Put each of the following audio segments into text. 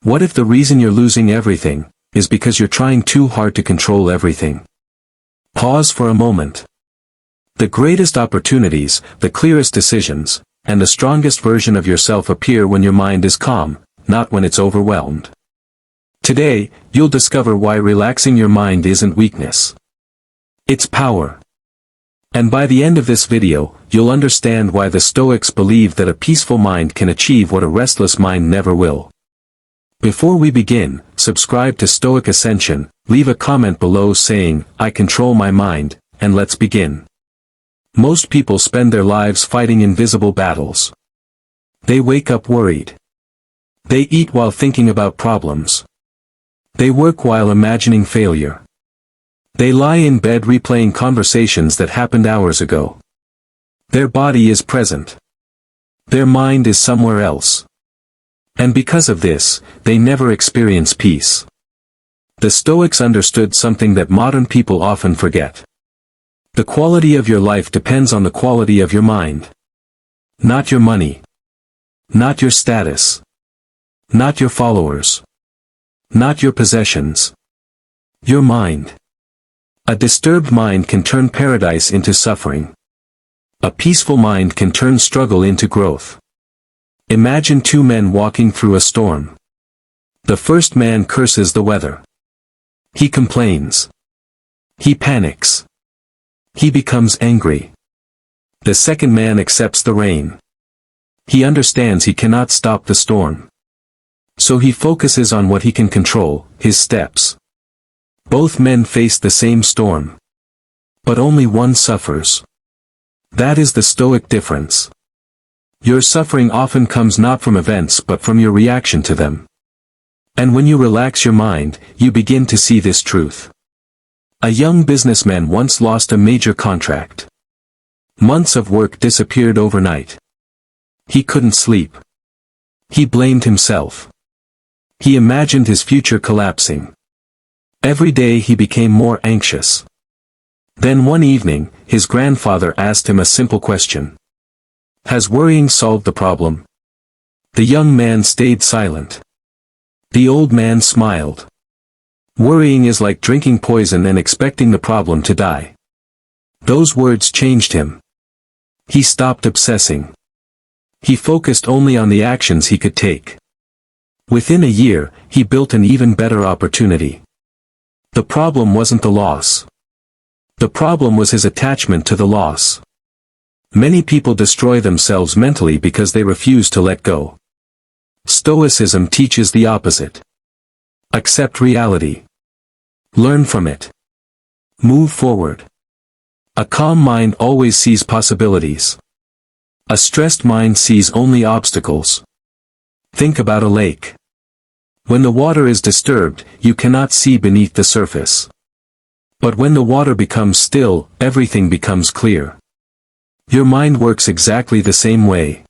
What if the reason you're losing everything is because you're trying too hard to control everything? Pause for a moment. The greatest opportunities, the clearest decisions, and the strongest version of yourself appear when your mind is calm, not when it's overwhelmed. Today, you'll discover why relaxing your mind isn't weakness. It's power. And by the end of this video, you'll understand why the Stoics believe that a peaceful mind can achieve what a restless mind never will. Before we begin, subscribe to Stoic Ascension, leave a comment below saying, "I control my mind," and let's begin. Most people spend their lives fighting invisible battles. They wake up worried. They eat while thinking about problems. They work while imagining failure. They lie in bed replaying conversations that happened hours ago. Their body is present. Their mind is somewhere else. And because of this, they never experience peace. The Stoics understood something that modern people often forget. The quality of your life depends on the quality of your mind. Not your money. Not your status. Not your followers. Not your possessions. Your mind. A disturbed mind can turn paradise into suffering. A peaceful mind can turn struggle into growth. Imagine two men walking through a storm. The first man curses the weather. He complains. He panics. He becomes angry. The second man accepts the rain. He understands he cannot stop the storm. So he focuses on what he can control, his steps. Both men face the same storm. But only one suffers. That is the Stoic difference. Your suffering often comes not from events but from your reaction to them. And when you relax your mind, you begin to see this truth. A young businessman once lost a major contract. Months of work disappeared overnight. He couldn't sleep. He blamed himself. He imagined his future collapsing. Every day he became more anxious. Then one evening, his grandfather asked him a simple question. "Has worrying solved the problem?" The young man stayed silent. The old man smiled. "Worrying is like drinking poison and expecting the problem to die." Those words changed him. He stopped obsessing. He focused only on the actions he could take. Within a year, he built an even better opportunity. The problem wasn't the loss. The problem was his attachment to the loss. Many people destroy themselves mentally because they refuse to let go. Stoicism teaches the opposite. Accept reality. Learn from it. Move forward. A calm mind always sees possibilities. A stressed mind sees only obstacles. Think about a lake. When the water is disturbed, you cannot see beneath the surface. But when the water becomes still, everything becomes clear. Your mind works exactly the same way.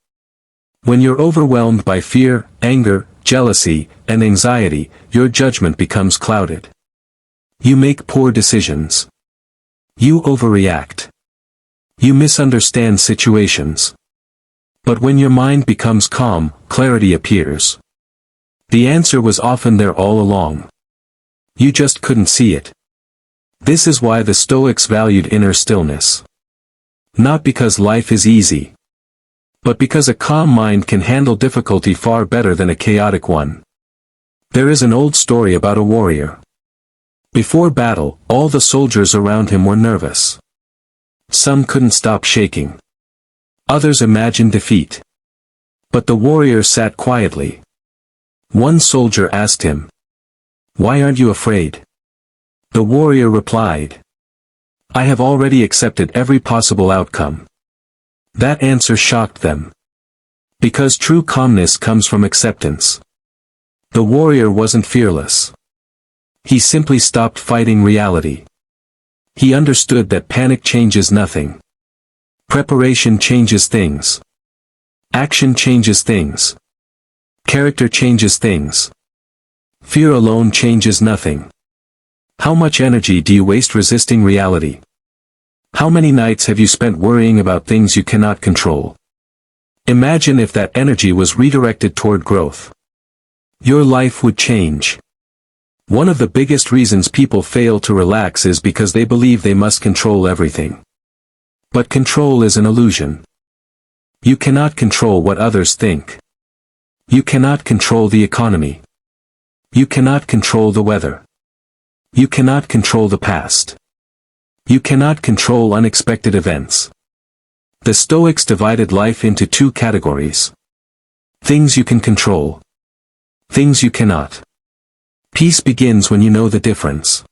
When you're overwhelmed by fear, anger, jealousy, and anxiety, your judgment becomes clouded. You make poor decisions. You overreact. You misunderstand situations. But when your mind becomes calm, clarity appears. The answer was often there all along. You just couldn't see it. This is why the Stoics valued inner stillness. Not because life is easy, but because a calm mind can handle difficulty far better than a chaotic one. There is an old story about a warrior. Before battle, all the soldiers around him were nervous. Some couldn't stop shaking. Others imagined defeat. But the warrior sat quietly. One soldier asked him, "Why aren't you afraid?" The warrior replied, "I have already accepted every possible outcome." That answer shocked them. Because true calmness comes from acceptance. The warrior wasn't fearless. He simply stopped fighting reality. He understood that panic changes nothing. Preparation changes things. Action changes things. Character changes things. Fear alone changes nothing. How much energy do you waste resisting reality? How many nights have you spent worrying about things you cannot control? Imagine if that energy was redirected toward growth. Your life would change. One of the biggest reasons people fail to relax is because they believe they must control everything. But control is an illusion. You cannot control what others think. You cannot control the economy. You cannot control the weather. You cannot control the past. You cannot control unexpected events. The Stoics divided life into two categories. Things you can control. Things you cannot. Peace begins when you know the difference.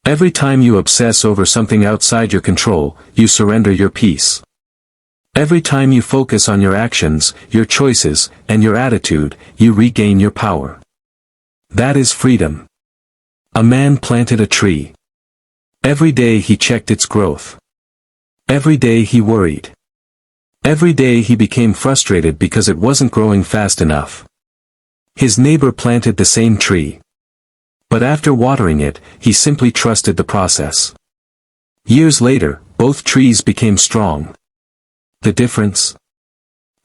Every time you obsess over something outside your control, you surrender your peace. Every time you focus on your actions, your choices, and your attitude, you regain your power. That is freedom. A man planted a tree. Every day he checked its growth. Every day he worried. Every day he became frustrated because it wasn't growing fast enough. His neighbor planted the same tree. But after watering it, he simply trusted the process. Years later, both trees became strong. The difference?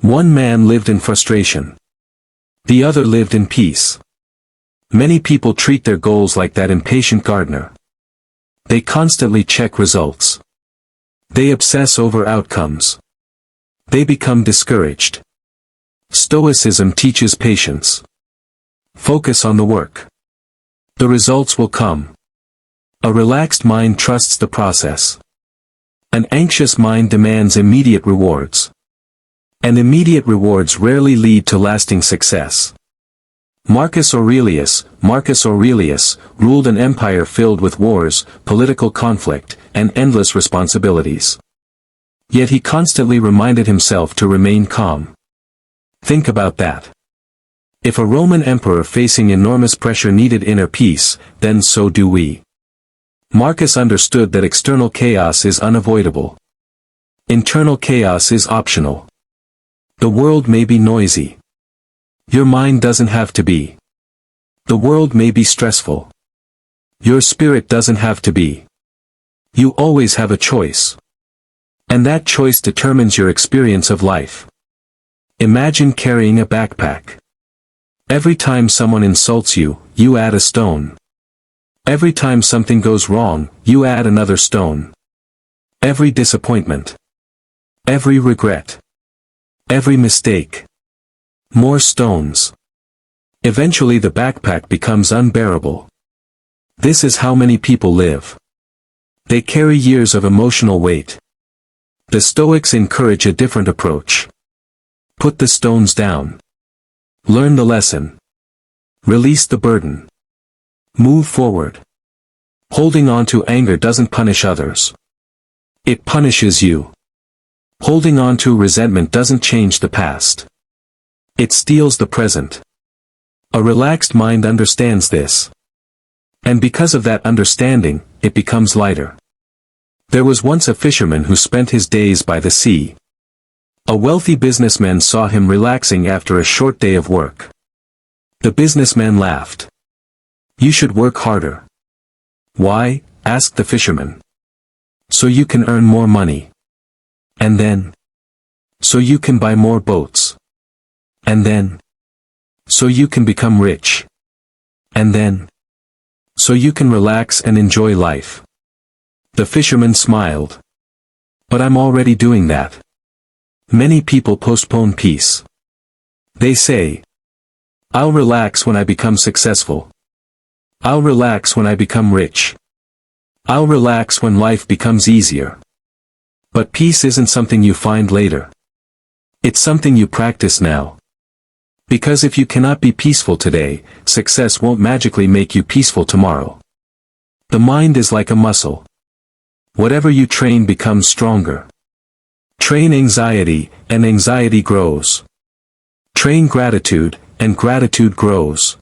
One man lived in frustration. The other lived in peace. Many people treat their goals like that impatient gardener. They constantly check results. They obsess over outcomes. They become discouraged. Stoicism teaches patience. Focus on the work. The results will come. A relaxed mind trusts the process. An anxious mind demands immediate rewards. And immediate rewards rarely lead to lasting success. Marcus Aurelius ruled an empire filled with wars, political conflict, and endless responsibilities. Yet he constantly reminded himself to remain calm. Think about that. If a Roman emperor facing enormous pressure needed inner peace, then so do we. Marcus understood that external chaos is unavoidable. Internal chaos is optional. The world may be noisy. Your mind doesn't have to be. The world may be stressful. Your spirit doesn't have to be. You always have a choice. And that choice determines your experience of life. Imagine carrying a backpack. Every time someone insults you, you add a stone. Every time something goes wrong, you add another stone. Every disappointment. Every regret. Every mistake. More stones. Eventually the backpack becomes unbearable. This is how many people live. They carry years of emotional weight. The Stoics encourage a different approach. Put the stones down. Learn the lesson. Release the burden. Move forward. Holding on to anger doesn't punish others. It punishes you. Holding on to resentment doesn't change the past. It steals the present. A relaxed mind understands this. And because of that understanding, it becomes lighter. There was once a fisherman who spent his days by the sea. A wealthy businessman saw him relaxing after a short day of work. The businessman laughed. "You should work harder." "Why?" asked the fisherman. "So you can earn more money. And then? So you can buy more boats. And then? So you can become rich. And then? So you can relax and enjoy life." The fisherman smiled. "But I'm already doing that." Many people postpone peace. They say, "I'll relax when I become successful. I'll relax when I become rich. I'll relax when life becomes easier." But peace isn't something you find later. It's something you practice now. Because if you cannot be peaceful today, success won't magically make you peaceful tomorrow. The mind is like a muscle. Whatever you train becomes stronger. Train anxiety, and anxiety grows. Train gratitude, and gratitude grows.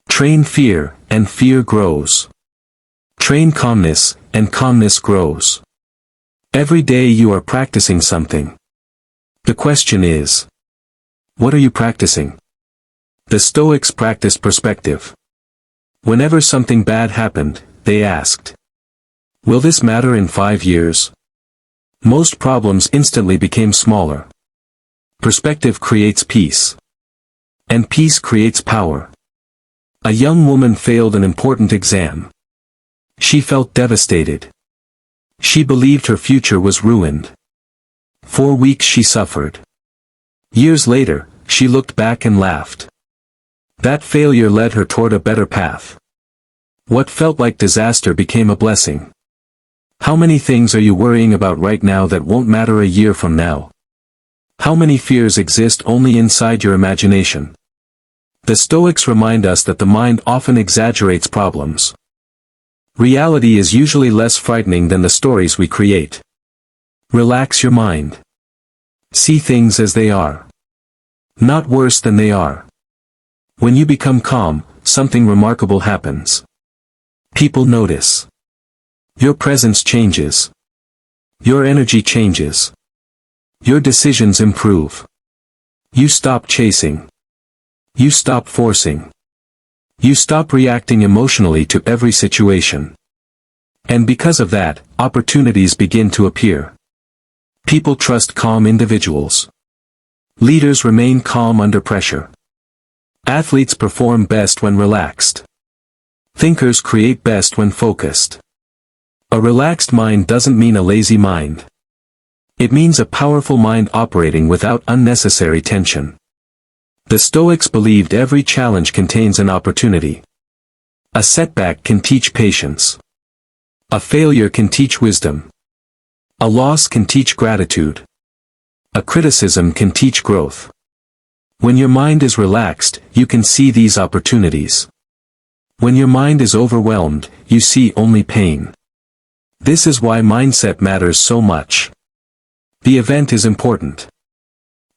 Train fear, and fear grows. Train calmness, and calmness grows. Every day you are practicing something. The question is, what are you practicing? The Stoics practiced perspective. Whenever something bad happened, they asked, "Will this matter in 5 years?" Most problems instantly became smaller. Perspective creates peace. And peace creates power. A young woman failed an important exam. She felt devastated. She believed her future was ruined. For weeks she suffered. Years later, she looked back and laughed. That failure led her toward a better path. What felt like disaster became a blessing. How many things are you worrying about right now that won't matter a year from now? How many fears exist only inside your imagination? The Stoics remind us that the mind often exaggerates problems. Reality is usually less frightening than the stories we create. Relax your mind. See things as they are. Not worse than they are. When you become calm, something remarkable happens. People notice. Your presence changes. Your energy changes. Your decisions improve. You stop chasing. You stop forcing. You stop reacting emotionally to every situation. And because of that, opportunities begin to appear. People trust calm individuals. Leaders remain calm under pressure. Athletes perform best when relaxed. Thinkers create best when focused. A relaxed mind doesn't mean a lazy mind. It means a powerful mind operating without unnecessary tension. The Stoics believed every challenge contains an opportunity. A setback can teach patience. A failure can teach wisdom. A loss can teach gratitude. A criticism can teach growth. When your mind is relaxed, you can see these opportunities. When your mind is overwhelmed, you see only pain. This is why mindset matters so much. The event is important.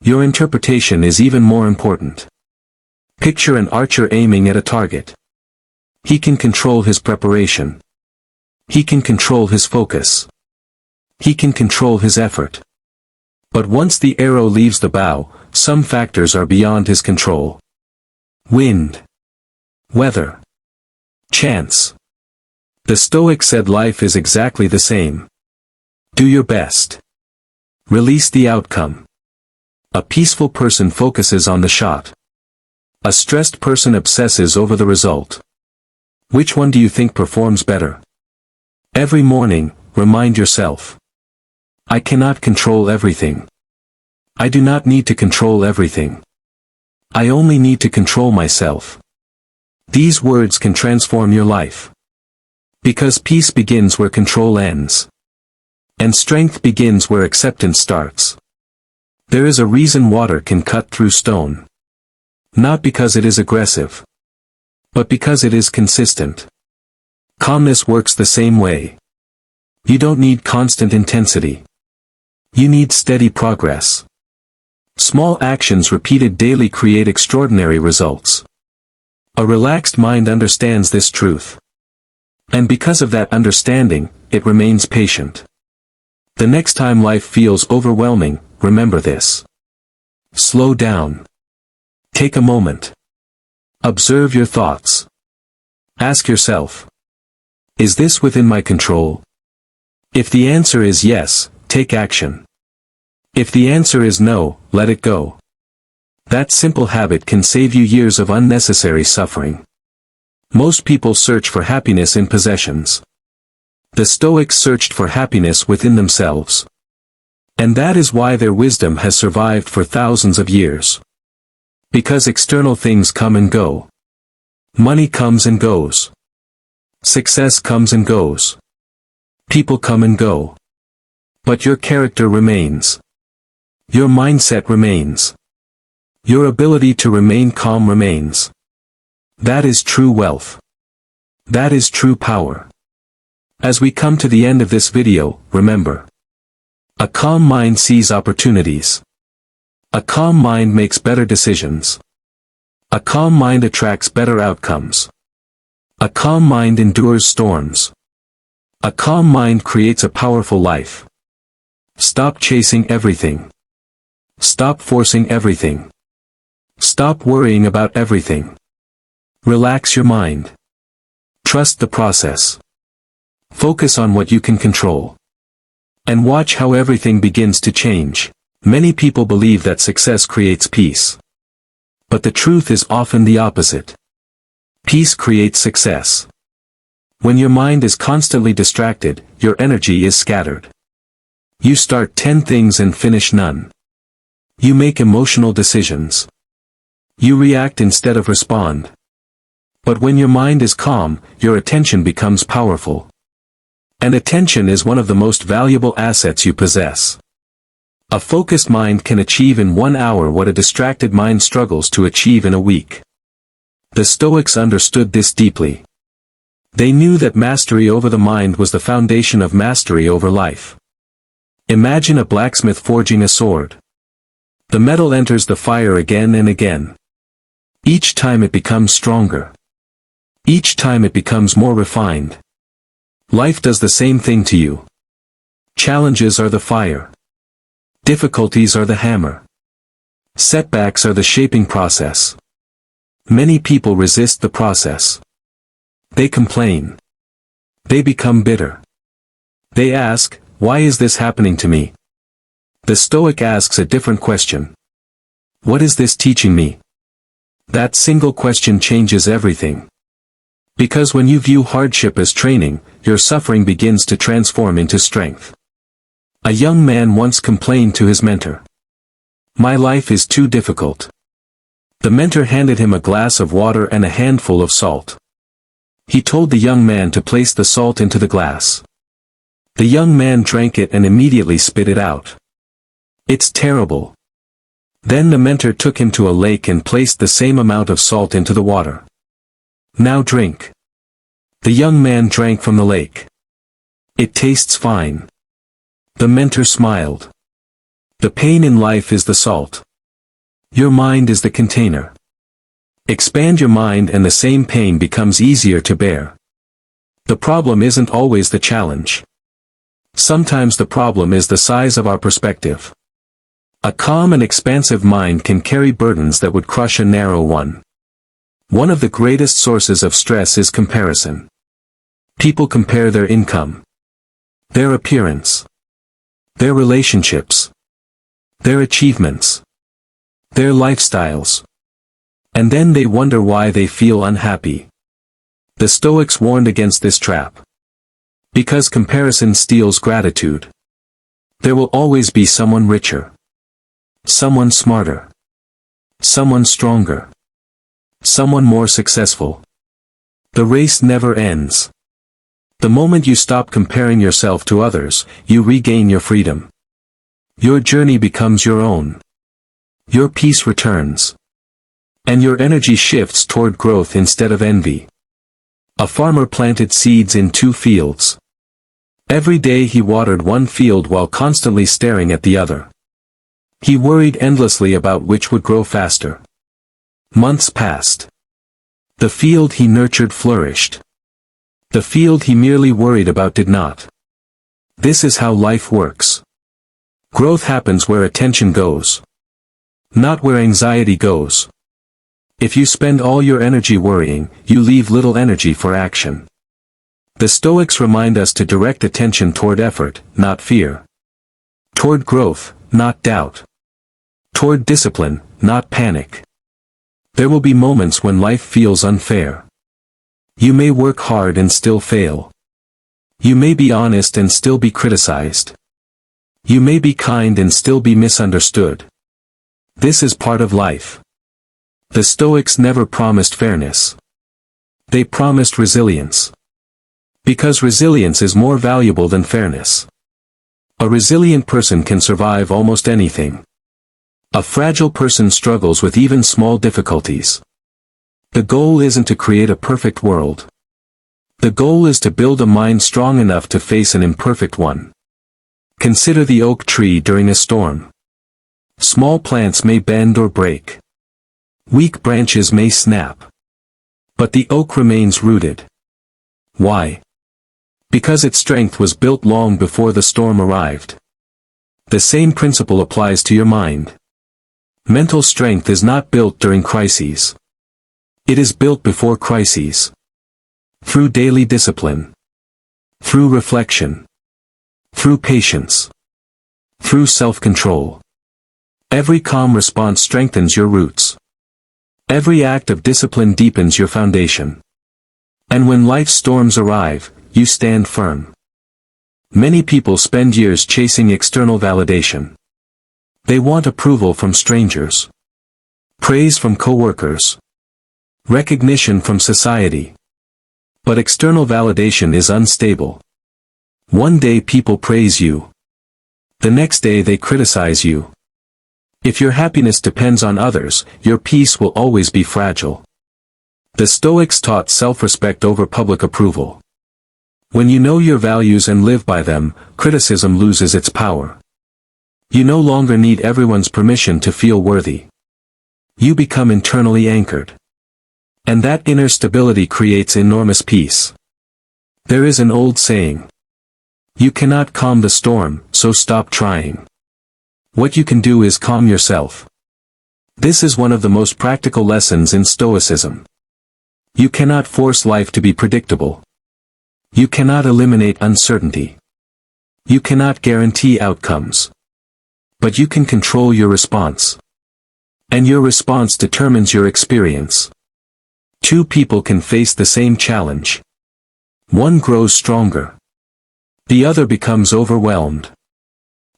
Your interpretation is even more important. Picture an archer aiming at a target. He can control his preparation. He can control his focus. He can control his effort. But once the arrow leaves the bow, some factors are beyond his control. Wind. Weather. Chance. The Stoic said life is exactly the same. Do your best. Release the outcome. A peaceful person focuses on the shot. A stressed person obsesses over the result. Which one do you think performs better? Every morning, remind yourself. I cannot control everything. I do not need to control everything. I only need to control myself. These words can transform your life. Because peace begins where control ends. And strength begins where acceptance starts. There is a reason water can cut through stone. Not because it is aggressive. But because it is consistent. Calmness works the same way. You don't need constant intensity. You need steady progress. Small actions repeated daily create extraordinary results. A relaxed mind understands this truth. And because of that understanding, it remains patient. The next time life feels overwhelming, remember this. Slow down. Take a moment. Observe your thoughts. Ask yourself. Is this within my control? If the answer is yes, take action. If the answer is no, let it go. That simple habit can save you years of unnecessary suffering. Most people search for happiness in possessions. The Stoics searched for happiness within themselves. And that is why their wisdom has survived for thousands of years. Because external things come and go. Money comes and goes. Success comes and goes. People come and go. But your character remains. Your mindset remains. Your ability to remain calm remains. That is true wealth. That is true power. As we come to the end of this video, remember. A calm mind sees opportunities. A calm mind makes better decisions. A calm mind attracts better outcomes. A calm mind endures storms. A calm mind creates a powerful life. Stop chasing everything. Stop forcing everything. Stop worrying about everything. Relax your mind. Trust the process. Focus on what you can control. And watch how everything begins to change. Many people believe that success creates peace. But the truth is often the opposite. Peace creates success. When your mind is constantly distracted, your energy is scattered. You start 10 things and finish none. You make emotional decisions. You react instead of respond. But when your mind is calm, your attention becomes powerful. And attention is one of the most valuable assets you possess. A focused mind can achieve in 1 hour what a distracted mind struggles to achieve in a week. The Stoics understood this deeply. They knew that mastery over the mind was the foundation of mastery over life. Imagine a blacksmith forging a sword. The metal enters the fire again and again. Each time it becomes stronger. Each time it becomes more refined. Life does the same thing to you. Challenges are the fire. Difficulties are the hammer. Setbacks are the shaping process. Many people resist the process. They complain. They become bitter. They ask, why is this happening to me? The Stoic asks a different question. What is this teaching me? That single question changes everything. Because when you view hardship as training, your suffering begins to transform into strength. A young man once complained to his mentor. My life is too difficult. The mentor handed him a glass of water and a handful of salt. He told the young man to place the salt into the glass. The young man drank it and immediately spit it out. It's terrible. Then the mentor took him to a lake and placed the same amount of salt into the water. Now drink. The young man drank from the lake. It tastes fine. The mentor smiled. The pain in life is the salt. Your mind is the container. Expand your mind and the same pain becomes easier to bear. The problem isn't always the challenge. Sometimes the problem is the size of our perspective. A calm and expansive mind can carry burdens that would crush a narrow one. One of the greatest sources of stress is comparison. People compare their income, their appearance, their relationships, their achievements, their lifestyles. And then they wonder why they feel unhappy. The Stoics warned against this trap. Because comparison steals gratitude. There will always be someone richer. Someone smarter. Someone stronger. Someone more successful. The race never ends. The moment you stop comparing yourself to others, you regain your freedom. Your journey becomes your own. Your peace returns. And your energy shifts toward growth instead of envy. A farmer planted seeds in 2 fields. Every day he watered one field while constantly staring at the other. He worried endlessly about which would grow faster. Months passed. The field he nurtured flourished. The field he merely worried about did not. This is how life works. Growth happens where attention goes. Not where anxiety goes. If you spend all your energy worrying, you leave little energy for action. The Stoics remind us to direct attention toward effort, not fear. Toward growth, not doubt. Toward discipline, not panic. There will be moments when life feels unfair. You may work hard and still fail. You may be honest and still be criticized. You may be kind and still be misunderstood. This is part of life. The Stoics never promised fairness. They promised resilience. Because resilience is more valuable than fairness. A resilient person can survive almost anything. A fragile person struggles with even small difficulties. The goal isn't to create a perfect world. The goal is to build a mind strong enough to face an imperfect one. Consider the oak tree during a storm. Small plants may bend or break. Weak branches may snap. But the oak remains rooted. Why? Because its strength was built long before the storm arrived. The same principle applies to your mind. Mental strength is not built during crises. It is built before crises. Through daily discipline. Through reflection. Through patience. Through self-control. Every calm response strengthens your roots. Every act of discipline deepens your foundation. And when life's storms arrive, you stand firm. Many people spend years chasing external validation. They want approval from strangers, praise from coworkers, recognition from society. But external validation is unstable. One day people praise you. The next day they criticize you. If your happiness depends on others, your peace will always be fragile. The Stoics taught self-respect over public approval. When you know your values and live by them, criticism loses its power. You no longer need everyone's permission to feel worthy. You become internally anchored. And that inner stability creates enormous peace. There is an old saying. You cannot calm the storm, so stop trying. What you can do is calm yourself. This is one of the most practical lessons in Stoicism. You cannot force life to be predictable. You cannot eliminate uncertainty. You cannot guarantee outcomes. But you can control your response. And your response determines your experience. Two people can face the same challenge. One grows stronger. The other becomes overwhelmed.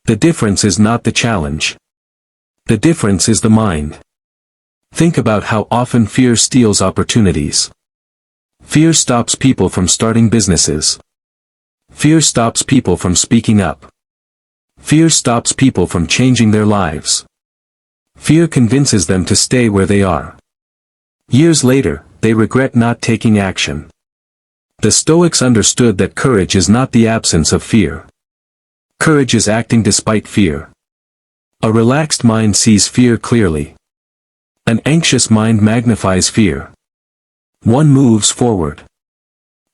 The difference is not the challenge. The difference is the mind. Think about how often fear steals opportunities. Fear stops people from starting businesses. Fear stops people from speaking up. Fear stops people from changing their lives. Fear convinces them to stay where they are. Years later, they regret not taking action. The Stoics understood that courage is not the absence of fear. Courage is acting despite fear. A relaxed mind sees fear clearly. An anxious mind magnifies fear. One moves forward.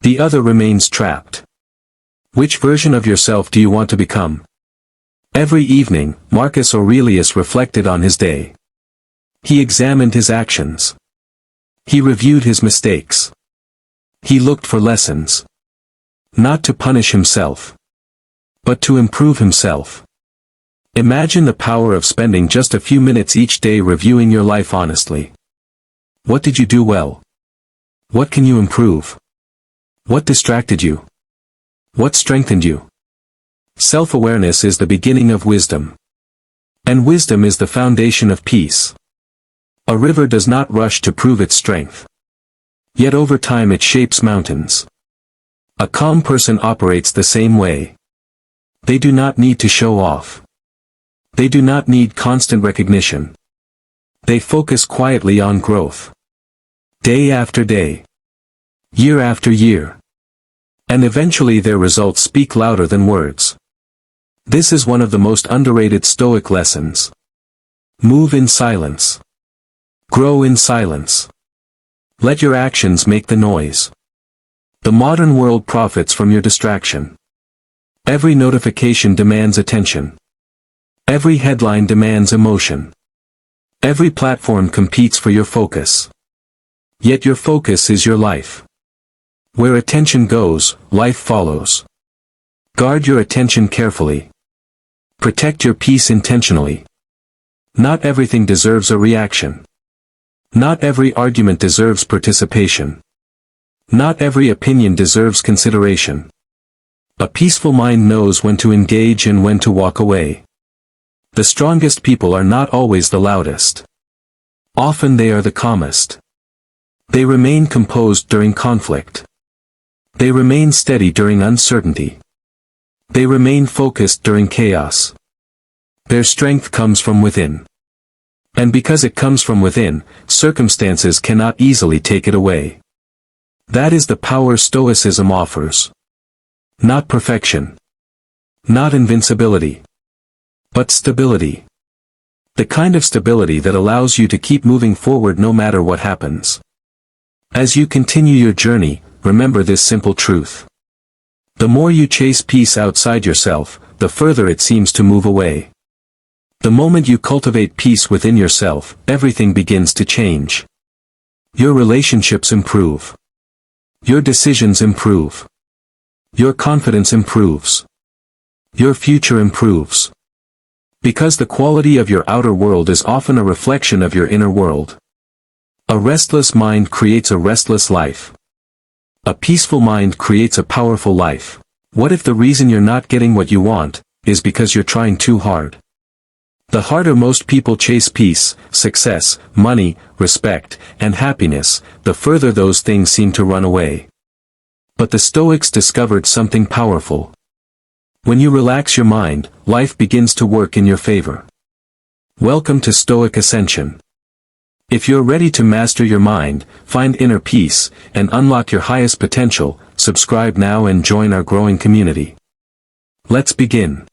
The other remains trapped. Which version of yourself do you want to become? Every evening, Marcus Aurelius reflected on his day. He examined his actions. He reviewed his mistakes. He looked for lessons. Not to punish himself, but to improve himself. Imagine the power of spending just a few minutes each day reviewing your life honestly. What did you do well? What can you improve? What distracted you? What strengthened you? Self-awareness is the beginning of wisdom. And wisdom is the foundation of peace. A river does not rush to prove its strength. Yet over time it shapes mountains. A calm person operates the same way. They do not need to show off. They do not need constant recognition. They focus quietly on growth. Day after day. Year after year. And eventually their results speak louder than words. This is one of the most underrated Stoic lessons. Move in silence. Grow in silence. Let your actions make the noise. The modern world profits from your distraction. Every notification demands attention. Every headline demands emotion. Every platform competes for your focus. Yet your focus is your life. Where attention goes, life follows. Guard your attention carefully. Protect your peace intentionally. Not everything deserves a reaction. Not every argument deserves participation. Not every opinion deserves consideration. A peaceful mind knows when to engage and when to walk away. The strongest people are not always the loudest. Often they are the calmest. They remain composed during conflict. They remain steady during uncertainty. They remain focused during chaos. Their strength comes from within. And because it comes from within, circumstances cannot easily take it away. That is the power Stoicism offers. Not perfection. Not invincibility. But stability. The kind of stability that allows you to keep moving forward no matter what happens. As you continue your journey, remember this simple truth. The more you chase peace outside yourself, the further it seems to move away. The moment you cultivate peace within yourself, everything begins to change. Your relationships improve. Your decisions improve. Your confidence improves. Your future improves. Because the quality of your outer world is often a reflection of your inner world. A restless mind creates a restless life. A peaceful mind creates a powerful life. What if the reason you're not getting what you want is because you're trying too hard? The harder most people chase peace, success, money, respect, and happiness, the further those things seem to run away. But the Stoics discovered something powerful. When you relax your mind, life begins to work in your favor. Welcome to Stoic Ascension. If you're ready to master your mind, find inner peace, and unlock your highest potential, subscribe now and join our growing community. Let's begin.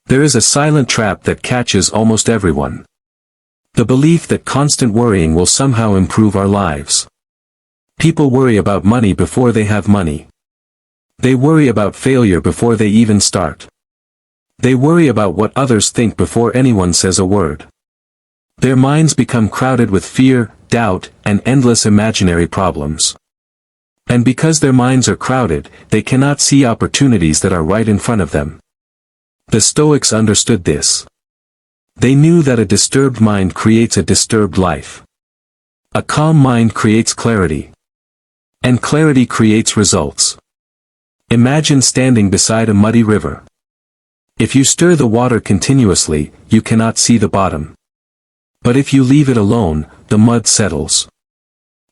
There is a silent trap that catches almost everyone. The belief that constant worrying will somehow improve our lives. People worry about money before they have money. They worry about failure before they even start. They worry about what others think before anyone says a word. Their minds become crowded with fear, doubt, and endless imaginary problems. And because their minds are crowded, they cannot see opportunities that are right in front of them. The Stoics understood this. They knew that a disturbed mind creates a disturbed life. A calm mind creates clarity. And clarity creates results. Imagine standing beside a muddy river. If you stir the water continuously, you cannot see the bottom. But if you leave it alone, the mud settles.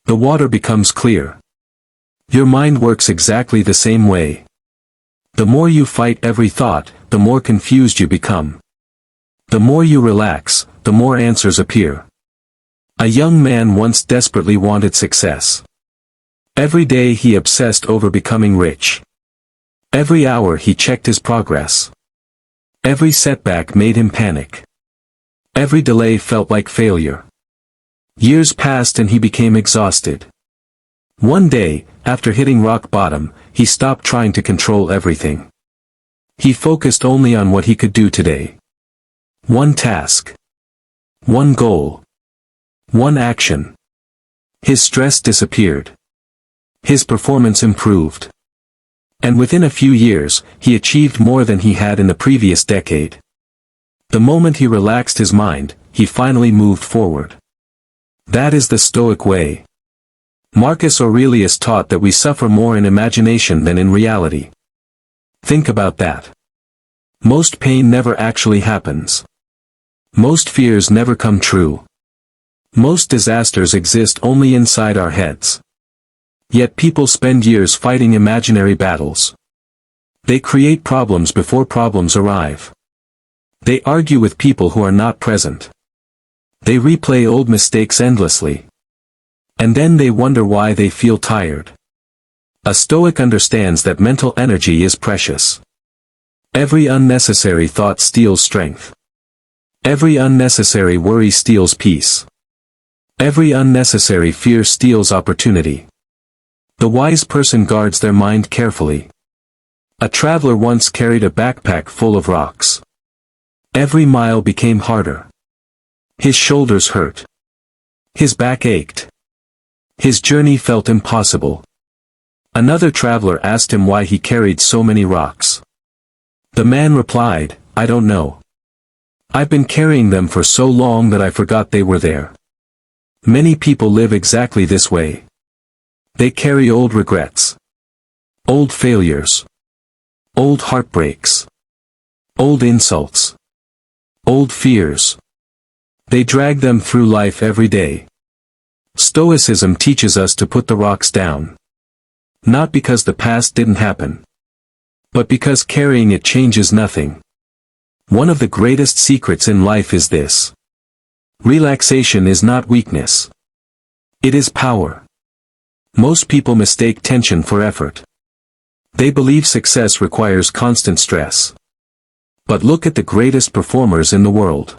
The water becomes clear. Your mind works exactly the same way. The more you fight every thought, the more confused you become. The more you relax, the more answers appear. A young man once desperately wanted success. Every day he obsessed over becoming rich. Every hour he checked his progress. Every setback made him panic. Every delay felt like failure. Years passed and he became exhausted. One day, after hitting rock bottom, he stopped trying to control everything. He focused only on what he could do today. One task. One goal. One action. His stress disappeared. His performance improved. And within a few years, he achieved more than he had in the previous decade. The moment he relaxed his mind, he finally moved forward. That is the Stoic way. Marcus Aurelius taught that we suffer more in imagination than in reality. Think about that. Most pain never actually happens. Most fears never come true. Most disasters exist only inside our heads. Yet people spend years fighting imaginary battles. They create problems before problems arrive. They argue with people who are not present. They replay old mistakes endlessly. And then they wonder why they feel tired. A Stoic understands that mental energy is precious. Every unnecessary thought steals strength. Every unnecessary worry steals peace. Every unnecessary fear steals opportunity. The wise person guards their mind carefully. A traveler once carried a backpack full of rocks. Every mile became harder. His shoulders hurt. His back ached. His journey felt impossible. Another traveler asked him why he carried so many rocks. The man replied, "I don't know. I've been carrying them for so long that I forgot they were there." Many people live exactly this way. They carry old regrets. Old failures. Old heartbreaks. Old insults. Old fears. They drag them through life every day. Stoicism teaches us to put the rocks down. Not because the past didn't happen. But because carrying it changes nothing. One of the greatest secrets in life is this. Relaxation is not weakness. It is power. Most people mistake tension for effort. They believe success requires constant stress. But look at the greatest performers in the world.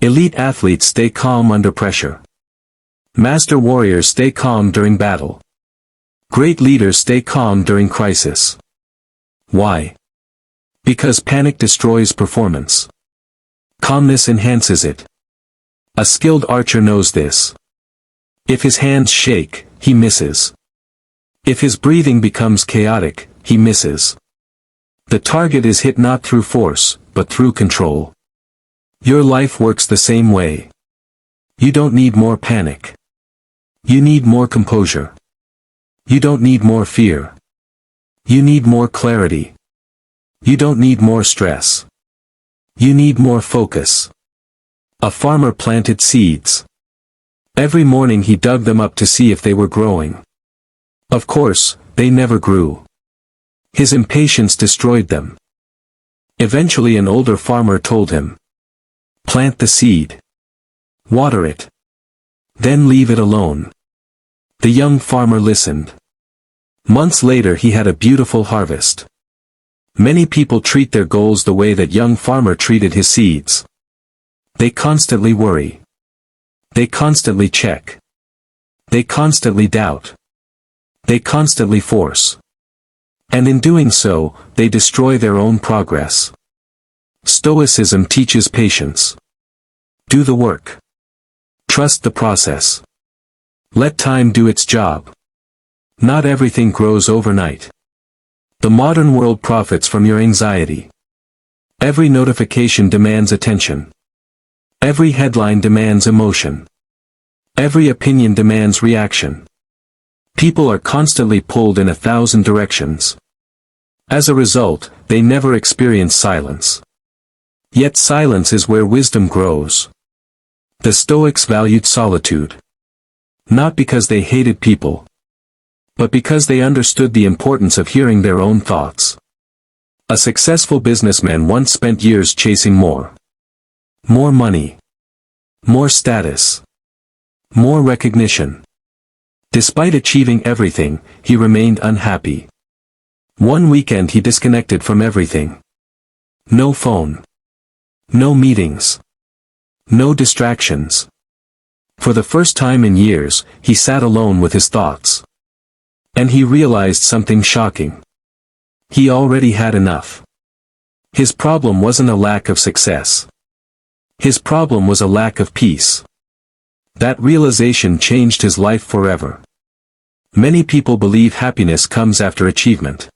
Elite athletes stay calm under pressure. Master warriors stay calm during battle. Great leaders stay calm during crisis. Why? Because panic destroys performance. Calmness enhances it. A skilled archer knows this. If his hands shake, he misses. If his breathing becomes chaotic, he misses. The target is hit not through force, but through control. Your life works the same way. You don't need more panic. You need more composure. You don't need more fear. You need more clarity. You don't need more stress. You need more focus. A farmer planted seeds. Every morning he dug them up to see if they were growing. Of course, they never grew. His impatience destroyed them. Eventually an older farmer told him, "Plant the seed. Water it. Then leave it alone." The young farmer listened. Months later he had a beautiful harvest. Many people treat their goals the way that young farmer treated his seeds. They constantly worry. They constantly check. They constantly doubt. They constantly force. And in doing so, they destroy their own progress. Stoicism teaches patience. Do the work. Trust the process. Let time do its job. Not everything grows overnight. The modern world profits from your anxiety. Every notification demands attention. Every headline demands emotion. Every opinion demands reaction. People are constantly pulled in 1,000 directions. As a result, they never experience silence. Yet silence is where wisdom grows. The Stoics valued solitude. Not because they hated people, but because they understood the importance of hearing their own thoughts. A successful businessman once spent years chasing more. More money. More status. More recognition. Despite achieving everything, he remained unhappy. One weekend he disconnected from everything. No phone. No meetings. No distractions. For the first time in years, he sat alone with his thoughts. And he realized something shocking. He already had enough. His problem wasn't a lack of success. His problem was a lack of peace. That realization changed his life forever. Many people believe happiness comes after achievement.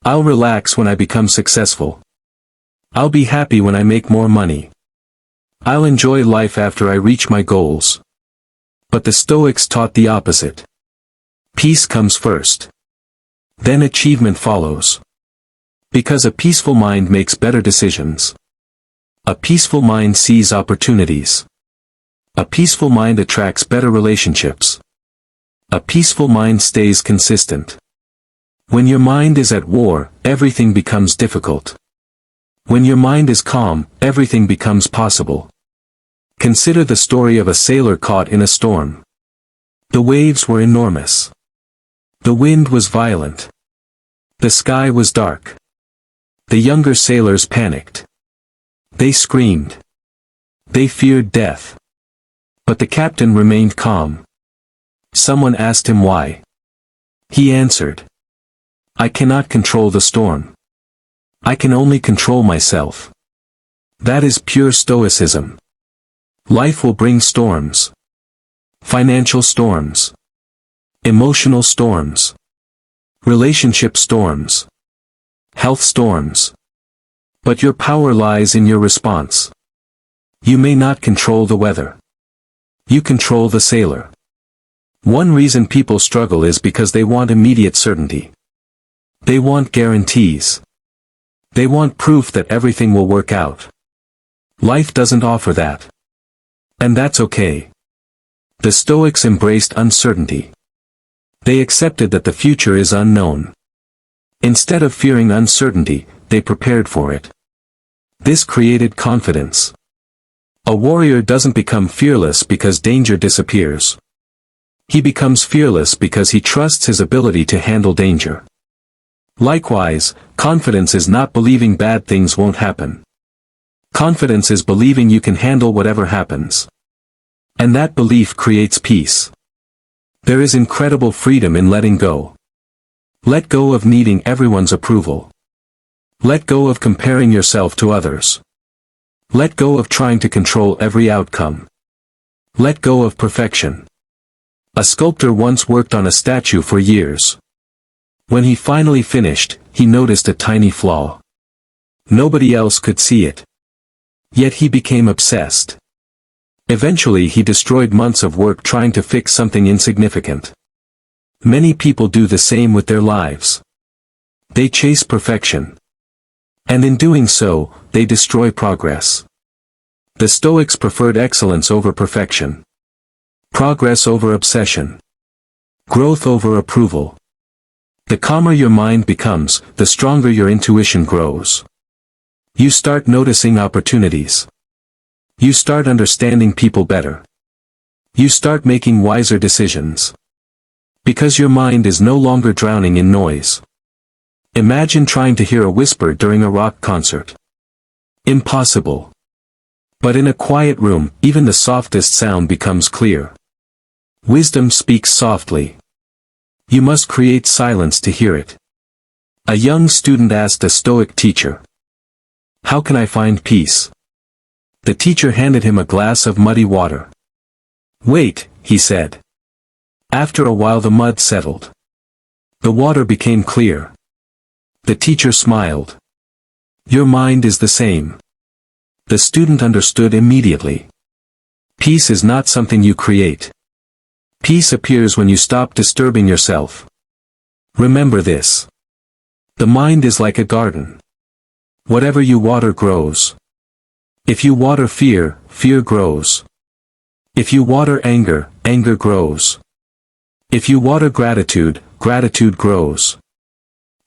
I'll relax when I become successful. I'll be happy when I make more money. I'll enjoy life after I reach my goals. But the Stoics taught the opposite. Peace comes first. Then achievement follows. Because a peaceful mind makes better decisions. A peaceful mind sees opportunities. A peaceful mind attracts better relationships. A peaceful mind stays consistent. When your mind is at war, everything becomes difficult. When your mind is calm, everything becomes possible. Consider the story of a sailor caught in a storm. The waves were enormous. The wind was violent. The sky was dark. The younger sailors panicked. They screamed. They feared death. But the captain remained calm. Someone asked him why. He answered, "I cannot control the storm. I can only control myself." That is pure Stoicism. Life will bring storms. Financial storms. Emotional storms. Relationship storms. Health storms. But your power lies in your response. You may not control the weather. You control the sailor. One reason people struggle is because they want immediate certainty. They want guarantees. They want proof that everything will work out. Life doesn't offer that. And that's okay. The Stoics embraced uncertainty. They accepted that the future is unknown. Instead of fearing uncertainty, they prepared for it. This created confidence. A warrior doesn't become fearless because danger disappears. He becomes fearless because he trusts his ability to handle danger. Likewise, confidence is not believing bad things won't happen. Confidence is believing you can handle whatever happens. And that belief creates peace. There is incredible freedom in letting go. Let go of needing everyone's approval. Let go of comparing yourself to others. Let go of trying to control every outcome. Let go of perfection. A sculptor once worked on a statue for years. When he finally finished, he noticed a tiny flaw. Nobody else could see it. Yet he became obsessed. Eventually he destroyed months of work trying to fix something insignificant. Many people do the same with their lives. They chase perfection. And in doing so, they destroy progress. The Stoics preferred excellence over perfection. Progress over obsession. Growth over approval. The calmer your mind becomes, the stronger your intuition grows. You start noticing opportunities. You start understanding people better. You start making wiser decisions. Because your mind is no longer drowning in noise. Imagine trying to hear a whisper during a rock concert. Impossible. But in a quiet room, even the softest sound becomes clear. Wisdom speaks softly. You must create silence to hear it. A young student asked a Stoic teacher, "How can I find peace?" The teacher handed him a glass of muddy water. "Wait," he said. After a while the mud settled. The water became clear. The teacher smiled. "Your mind is the same." The student understood immediately. Peace is not something you create. Peace appears when you stop disturbing yourself. Remember this. The mind is like a garden. Whatever you water grows. If you water fear, fear grows. If you water anger, anger grows. If you water gratitude, gratitude grows.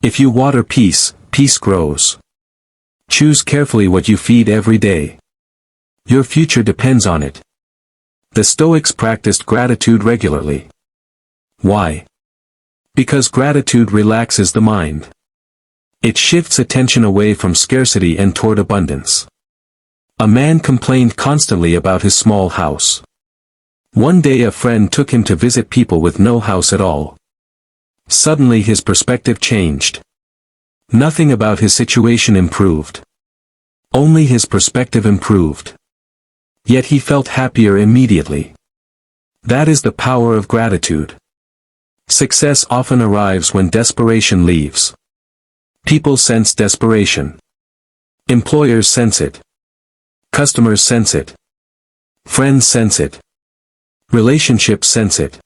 If you water peace, peace grows. Choose carefully what you feed every day. Your future depends on it. The Stoics practiced gratitude regularly. Why? Because gratitude relaxes the mind. It shifts attention away from scarcity and toward abundance. A man complained constantly about his small house. One day a friend took him to visit people with no house at all. Suddenly his perspective changed. Nothing about his situation improved. Only his perspective improved. Yet he felt happier immediately. That is the power of gratitude. Success often arrives when desperation leaves. People sense desperation. Employers sense it. Customers sense it. Friends sense it. Relationships sense it.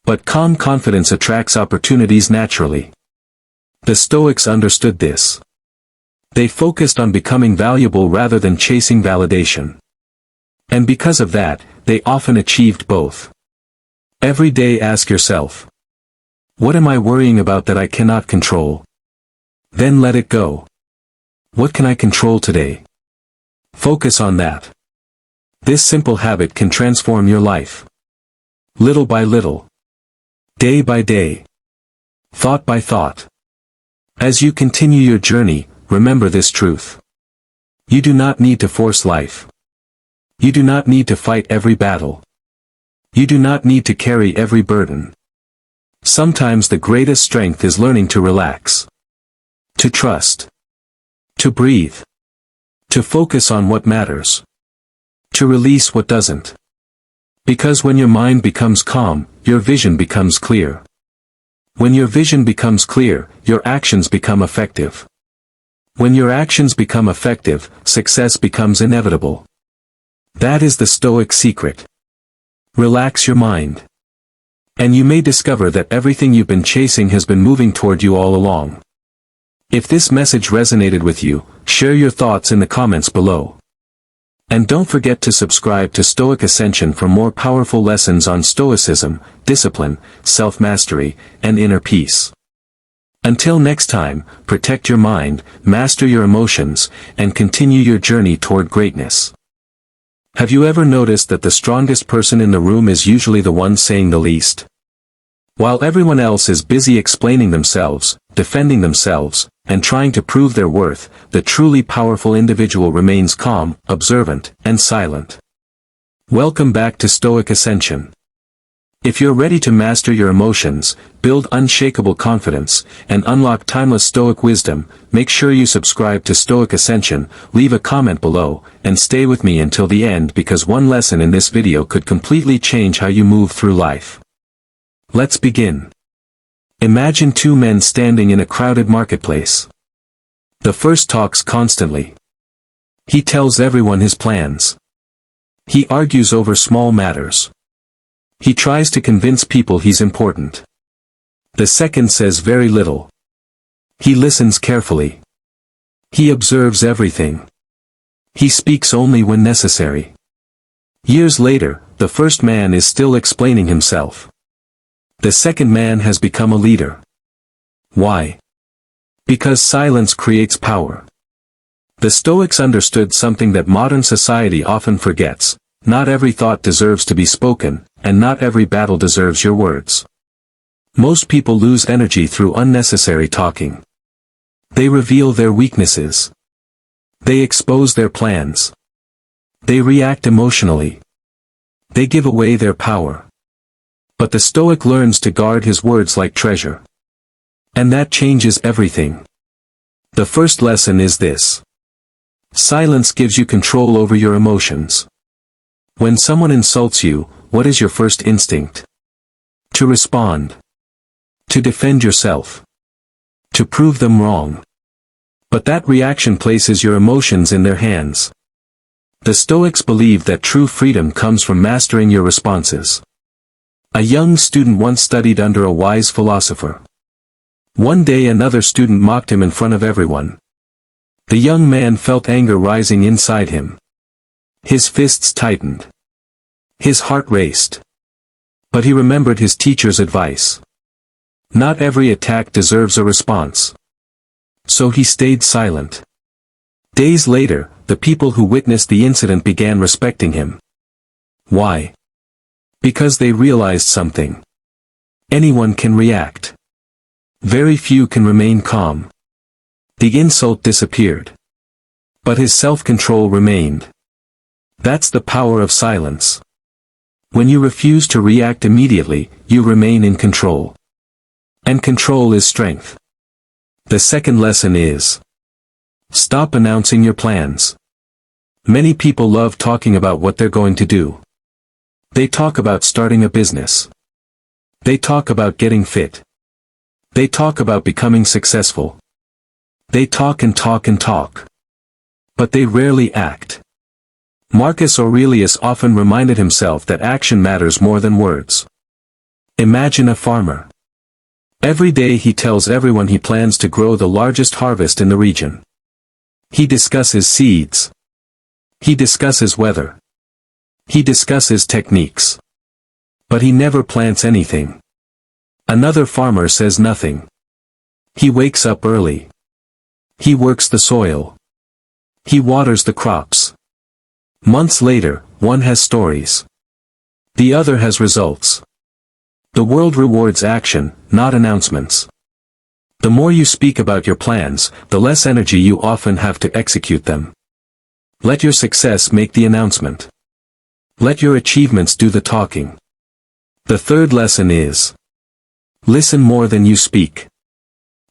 But calm confidence attracts opportunities naturally. The Stoics understood this. They focused on becoming valuable rather than chasing validation. And because of that, they often achieved both. Every day ask yourself, what am I worrying about that I cannot control? Then let it go. What can I control today? Focus on that. This simple habit can transform your life. Little by little. Day by day. Thought by thought. As you continue your journey, remember this truth. You do not need to force life. You do not need to fight every battle. You do not need to carry every burden. Sometimes the greatest strength is learning to relax. To trust. To breathe. To focus on what matters. To release what doesn't. Because when your mind becomes calm, your vision becomes clear. When your vision becomes clear, your actions become effective. When your actions become effective, success becomes inevitable. That is the Stoic secret. Relax your mind. And you may discover that everything you've been chasing has been moving toward you all along. If this message resonated with you, share your thoughts in the comments below. And don't forget to subscribe to Stoic Ascension for more powerful lessons on Stoicism, discipline, self-mastery, and inner peace. Until next time, protect your mind, master your emotions, and continue your journey toward greatness. Have you ever noticed that the strongest person in the room is usually the one saying the least? While everyone else is busy explaining themselves, defending themselves, and trying to prove their worth, the truly powerful individual remains calm, observant, and silent. Welcome back to Stoic Ascension. If you're ready to master your emotions, build unshakable confidence, and unlock timeless Stoic wisdom, make sure you subscribe to Stoic Ascension, leave a comment below, and stay with me until the end because one lesson in this video could completely change how you move through life. Let's begin. Imagine two men standing in a crowded marketplace. The first talks constantly. He tells everyone his plans. He argues over small matters. He tries to convince people he's important. The second says very little. He listens carefully. He observes everything. He speaks only when necessary. Years later, the first man is still explaining himself. The second man has become a leader. Why? Because silence creates power. The Stoics understood something that modern society often forgets: not every thought deserves to be spoken, and not every battle deserves your words. Most people lose energy through unnecessary talking. They reveal their weaknesses. They expose their plans. They react emotionally. They give away their power. But the Stoic learns to guard his words like treasure. And that changes everything. The first lesson is this: silence gives you control over your emotions. When someone insults you, what is your first instinct? To respond. To defend yourself. To prove them wrong. But that reaction places your emotions in their hands. The Stoics believe that true freedom comes from mastering your responses. A young student once studied under a wise philosopher. One day another student mocked him in front of everyone. The young man felt anger rising inside him. His fists tightened. His heart raced. But he remembered his teacher's advice. Not every attack deserves a response. So he stayed silent. Days later, the people who witnessed the incident began respecting him. Why? Because they realized something. Anyone can react. Very few can remain calm. The insult disappeared. But his self-control remained. That's the power of silence. When you refuse to react immediately, you remain in control. And control is strength. The second lesson is: stop announcing your plans. Many people love talking about what they're going to do. They talk about starting a business. They talk about getting fit. They talk about becoming successful. They talk and talk and talk. But they rarely act. Marcus Aurelius often reminded himself that action matters more than words. Imagine a farmer. Every day he tells everyone he plans to grow the largest harvest in the region. He discusses seeds. He discusses weather. He discusses techniques. But he never plants anything. Another farmer says nothing. He wakes up early. He works the soil. He waters the crops. Months later, one has stories. The other has results. The world rewards action, not announcements. The more you speak about your plans, the less energy you often have to execute them. Let your success make the announcement. Let your achievements do the talking. The third lesson is: listen more than you speak.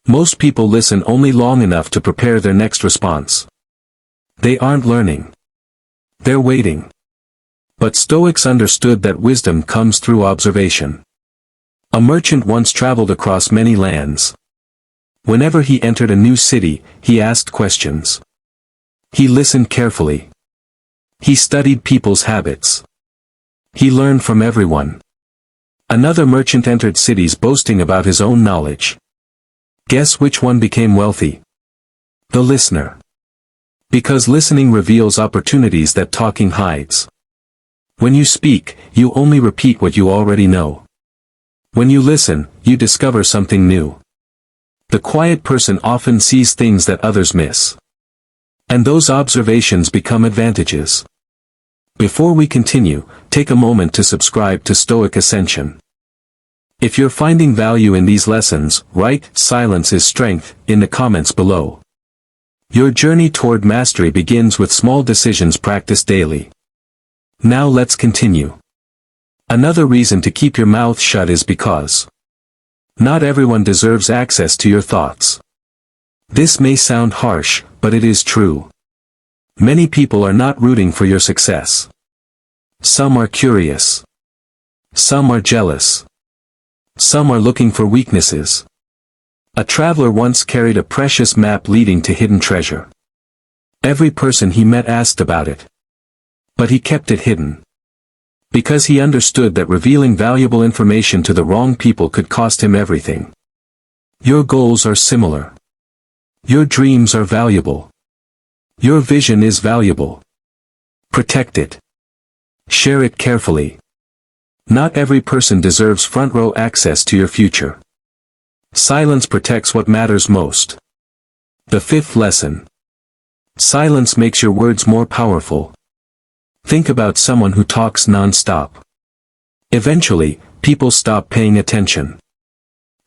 Most people listen only long enough to prepare their next response. They aren't learning. They're waiting. But Stoics understood that wisdom comes through observation. A merchant once traveled across many lands. Whenever he entered a new city, he asked questions. He listened carefully. He studied people's habits. He learned from everyone. Another merchant entered cities boasting about his own knowledge. Guess which one became wealthy? The listener. Because listening reveals opportunities that talking hides. When you speak, you only repeat what you already know. When you listen, you discover something new. The quiet person often sees things that others miss. And those observations become advantages. Before we continue, take a moment to subscribe to Stoic Ascension. If you're finding value in these lessons, write "Silence is strength" in the comments below. Your journey toward mastery begins with small decisions practiced daily. Now let's continue. Another reason to keep your mouth shut is because not everyone deserves access to your thoughts. This may sound harsh, but it is true. Many people are not rooting for your success. Some are curious. Some are jealous. Some are looking for weaknesses. A traveler once carried a precious map leading to hidden treasure. Every person he met asked about it. But he kept it hidden. Because he understood that revealing valuable information to the wrong people could cost him everything. Your goals are similar. Your dreams are valuable. Your vision is valuable. Protect it. Share it carefully. Not every person deserves front row access to your future. Silence protects what matters most. The fifth lesson. Silence makes your words more powerful. Think about someone who talks non-stop. Eventually, people stop paying attention.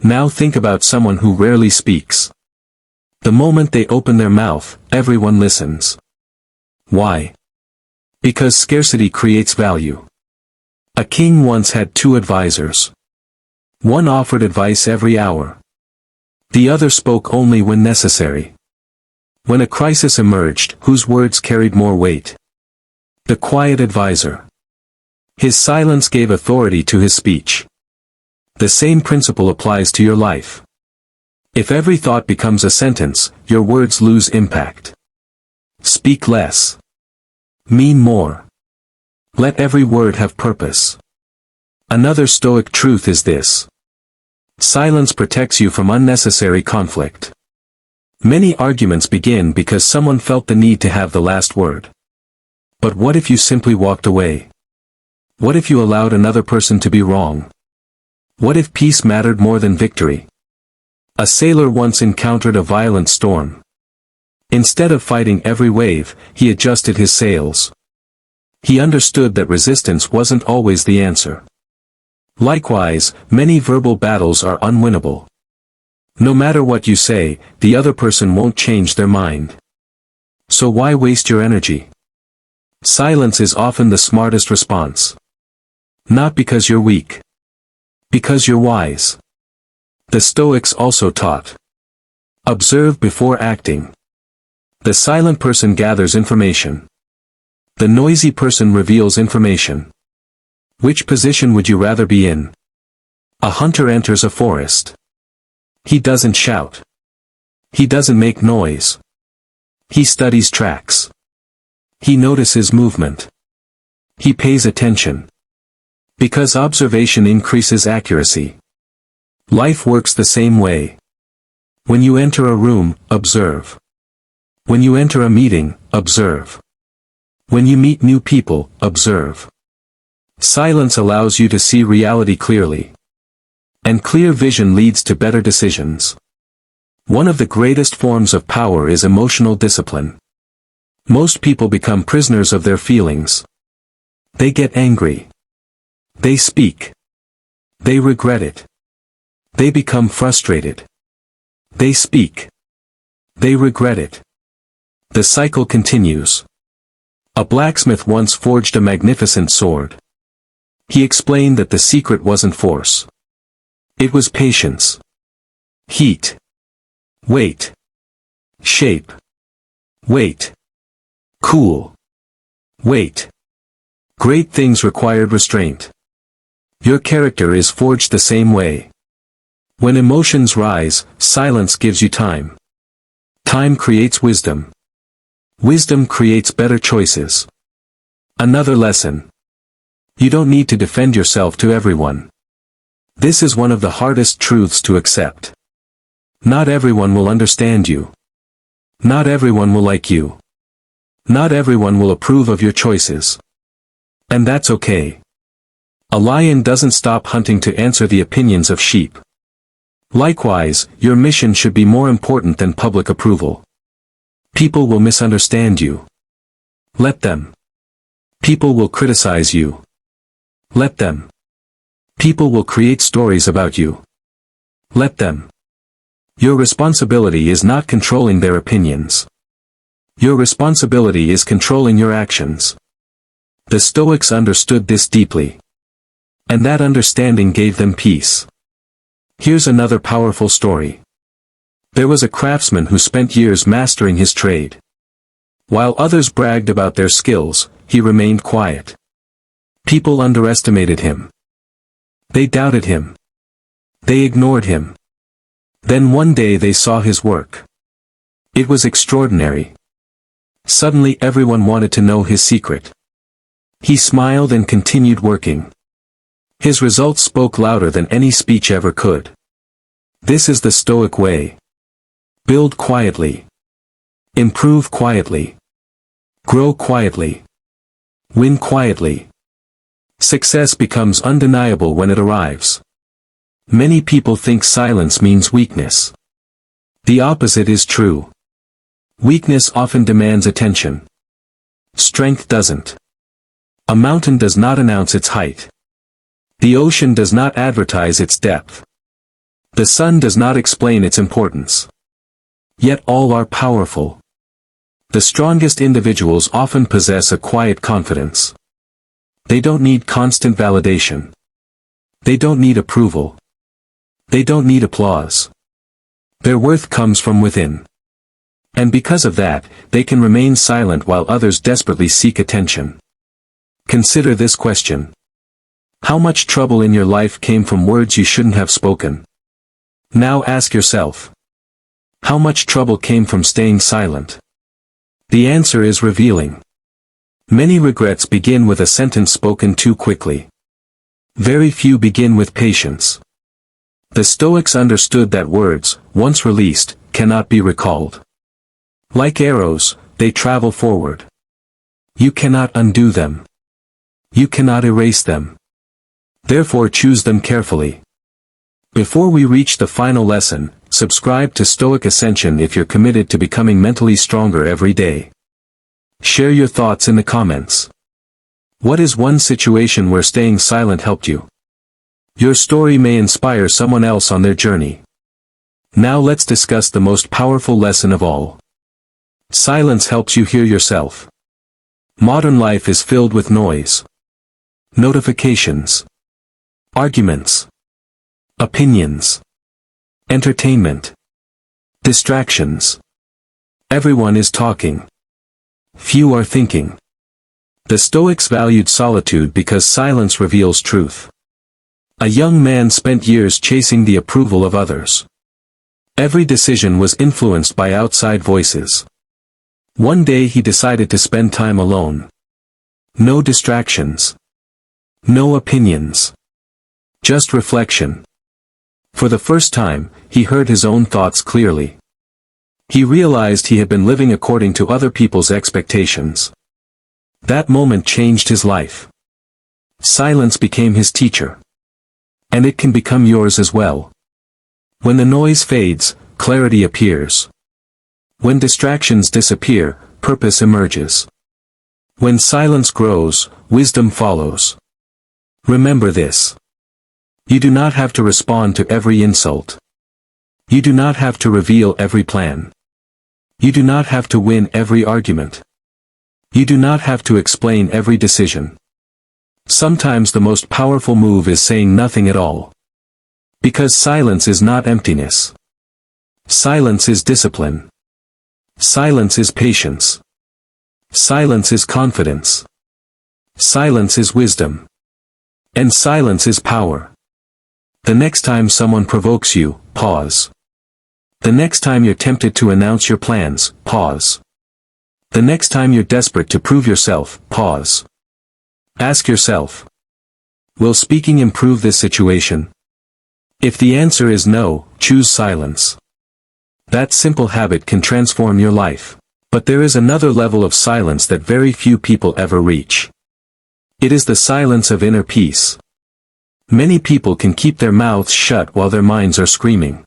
Now think about someone who rarely speaks. The moment they open their mouth, everyone listens. Why? Because scarcity creates value. A king once had 2 advisors. One offered advice every hour. The other spoke only when necessary. When a crisis emerged, whose words carried more weight? The quiet advisor. His silence gave authority to his speech. The same principle applies to your life. If every thought becomes a sentence, your words lose impact. Speak less. Mean more. Let every word have purpose. Another Stoic truth is this. Silence protects you from unnecessary conflict. Many arguments begin because someone felt the need to have the last word. But what if you simply walked away? What if you allowed another person to be wrong? What if peace mattered more than victory? A sailor once encountered a violent storm. Instead of fighting every wave, he adjusted his sails. He understood that resistance wasn't always the answer. Likewise, many verbal battles are unwinnable. No matter what you say, the other person won't change their mind. So why waste your energy? Silence is often the smartest response. Not because you're weak. Because you're wise. The Stoics also taught. Observe before acting. The silent person gathers information. The noisy person reveals information. Which position would you rather be in? A hunter enters a forest. He doesn't shout. He doesn't make noise. He studies tracks. He notices movement. He pays attention. Because observation increases accuracy. Life works the same way. When you enter a room, observe. When you enter a meeting, observe. When you meet new people, observe. Silence allows you to see reality clearly. And clear vision leads to better decisions. One of the greatest forms of power is emotional discipline. Most people become prisoners of their feelings. They get angry. They speak. They regret it. They become frustrated. They speak. They regret it. The cycle continues. A blacksmith once forged a magnificent sword. He explained that the secret wasn't force. It was patience. Heat. Weight. Shape. Weight. Cool. Weight. Great things required restraint. Your character is forged the same way. When emotions rise, silence gives you time. Time creates wisdom. Wisdom creates better choices. Another lesson. You don't need to defend yourself to everyone. This is one of the hardest truths to accept. Not everyone will understand you. Not everyone will like you. Not everyone will approve of your choices. And that's okay. A lion doesn't stop hunting to answer the opinions of sheep. Likewise, your mission should be more important than public approval. People will misunderstand you. Let them. People will criticize you. Let them. People will create stories about you. Let them. Your responsibility is not controlling their opinions. Your responsibility is controlling your actions. The Stoics understood this deeply. And that understanding gave them peace. Here's another powerful story. There was a craftsman who spent years mastering his trade. While others bragged about their skills, he remained quiet. People underestimated him. They doubted him. They ignored him. Then one day they saw his work. It was extraordinary. Suddenly everyone wanted to know his secret. He smiled and continued working. His results spoke louder than any speech ever could. This is the Stoic way. Build quietly. Improve quietly. Grow quietly. Win quietly. Success becomes undeniable when it arrives. Many people think silence means weakness. The opposite is true. Weakness often demands attention. Strength doesn't. A mountain does not announce its height. The ocean does not advertise its depth. The sun does not explain its importance. Yet all are powerful. The strongest individuals often possess a quiet confidence. They don't need constant validation. They don't need approval. They don't need applause. Their worth comes from within. And because of that, they can remain silent while others desperately seek attention. Consider this question. How much trouble in your life came from words you shouldn't have spoken? Now ask yourself. How much trouble came from staying silent? The answer is revealing. Many regrets begin with a sentence spoken too quickly. Very few begin with patience. The Stoics understood that words, once released, cannot be recalled. Like arrows, they travel forward. You cannot undo them. You cannot erase them. Therefore choose them carefully. Before we reach the final lesson, subscribe to Stoic Ascension if you're committed to becoming mentally stronger every day. Share your thoughts in the comments. What is one situation where staying silent helped you? Your story may inspire someone else on their journey. Now let's discuss the most powerful lesson of all. Silence helps you hear yourself. Modern life is filled with noise. Notifications. Arguments. Opinions. Entertainment. Distractions. Everyone is talking. Few are thinking. The Stoics valued solitude because silence reveals truth. A young man spent years chasing the approval of others. Every decision was influenced by outside voices. One day he decided to spend time alone. No distractions. No opinions. Just reflection. For the first time, he heard his own thoughts clearly. He realized he had been living according to other people's expectations. That moment changed his life. Silence became his teacher. And it can become yours as well. When the noise fades, clarity appears. When distractions disappear, purpose emerges. When silence grows, wisdom follows. Remember this. You do not have to respond to every insult. You do not have to reveal every plan. You do not have to win every argument. You do not have to explain every decision. Sometimes the most powerful move is saying nothing at all. Because silence is not emptiness. Silence is discipline. Silence is patience. Silence is confidence. Silence is wisdom. And silence is power. The next time someone provokes you, pause. The next time you're tempted to announce your plans, pause. The next time you're desperate to prove yourself, pause. Ask yourself. Will speaking improve this situation? If the answer is no, choose silence. That simple habit can transform your life. But there is another level of silence that very few people ever reach. It is the silence of inner peace. Many people can keep their mouths shut while their minds are screaming.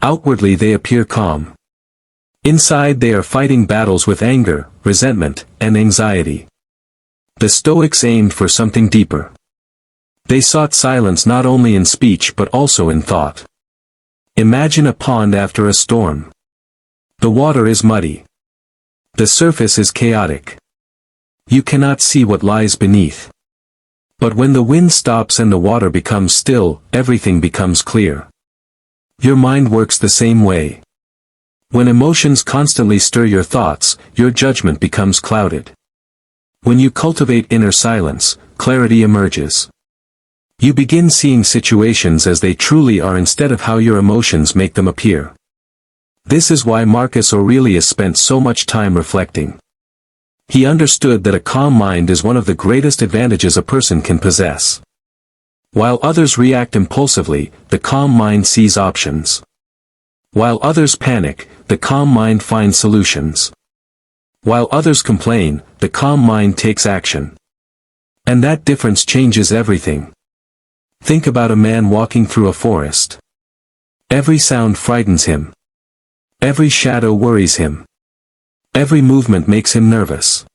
Outwardly they appear calm. Inside they are fighting battles with anger, resentment, and anxiety. The Stoics aimed for something deeper. They sought silence not only in speech but also in thought. Imagine a pond after a storm. The water is muddy. The surface is chaotic. You cannot see what lies beneath. But when the wind stops and the water becomes still, everything becomes clear. Your mind works the same way. When emotions constantly stir your thoughts, your judgment becomes clouded. When you cultivate inner silence, clarity emerges. You begin seeing situations as they truly are instead of how your emotions make them appear. This is why Marcus Aurelius spent so much time reflecting. He understood that a calm mind is one of the greatest advantages a person can possess. While others react impulsively, the calm mind sees options. While others panic, the calm mind finds solutions. While others complain, the calm mind takes action. And that difference changes everything. Think about a man walking through a forest. Every sound frightens him. Every shadow worries him. Every movement makes him nervous.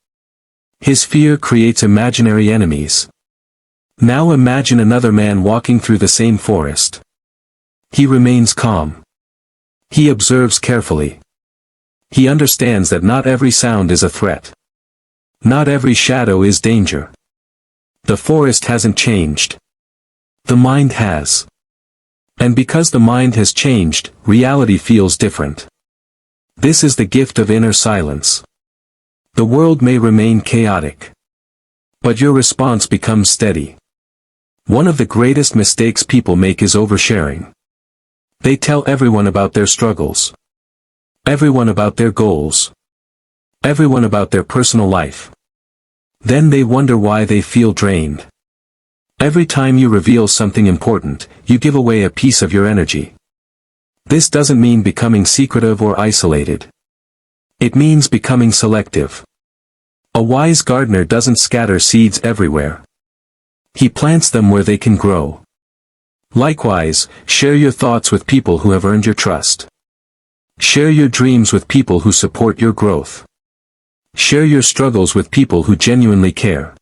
His fear creates imaginary enemies. Now imagine another man walking through the same forest. He remains calm. He observes carefully. He understands that not every sound is a threat. Not every shadow is danger. The forest hasn't changed. The mind has. And because the mind has changed, reality feels different. This is the gift of inner silence. The world may remain chaotic. But your response becomes steady. One of the greatest mistakes people make is oversharing. They tell everyone about their struggles. Everyone about their goals. Everyone about their personal life. Then they wonder why they feel drained. Every time you reveal something important, you give away a piece of your energy. This doesn't mean becoming secretive or isolated. It means becoming selective. A wise gardener doesn't scatter seeds everywhere. He plants them where they can grow. Likewise, share your thoughts with people who have earned your trust. Share your dreams with people who support your growth. Share your struggles with people who genuinely care.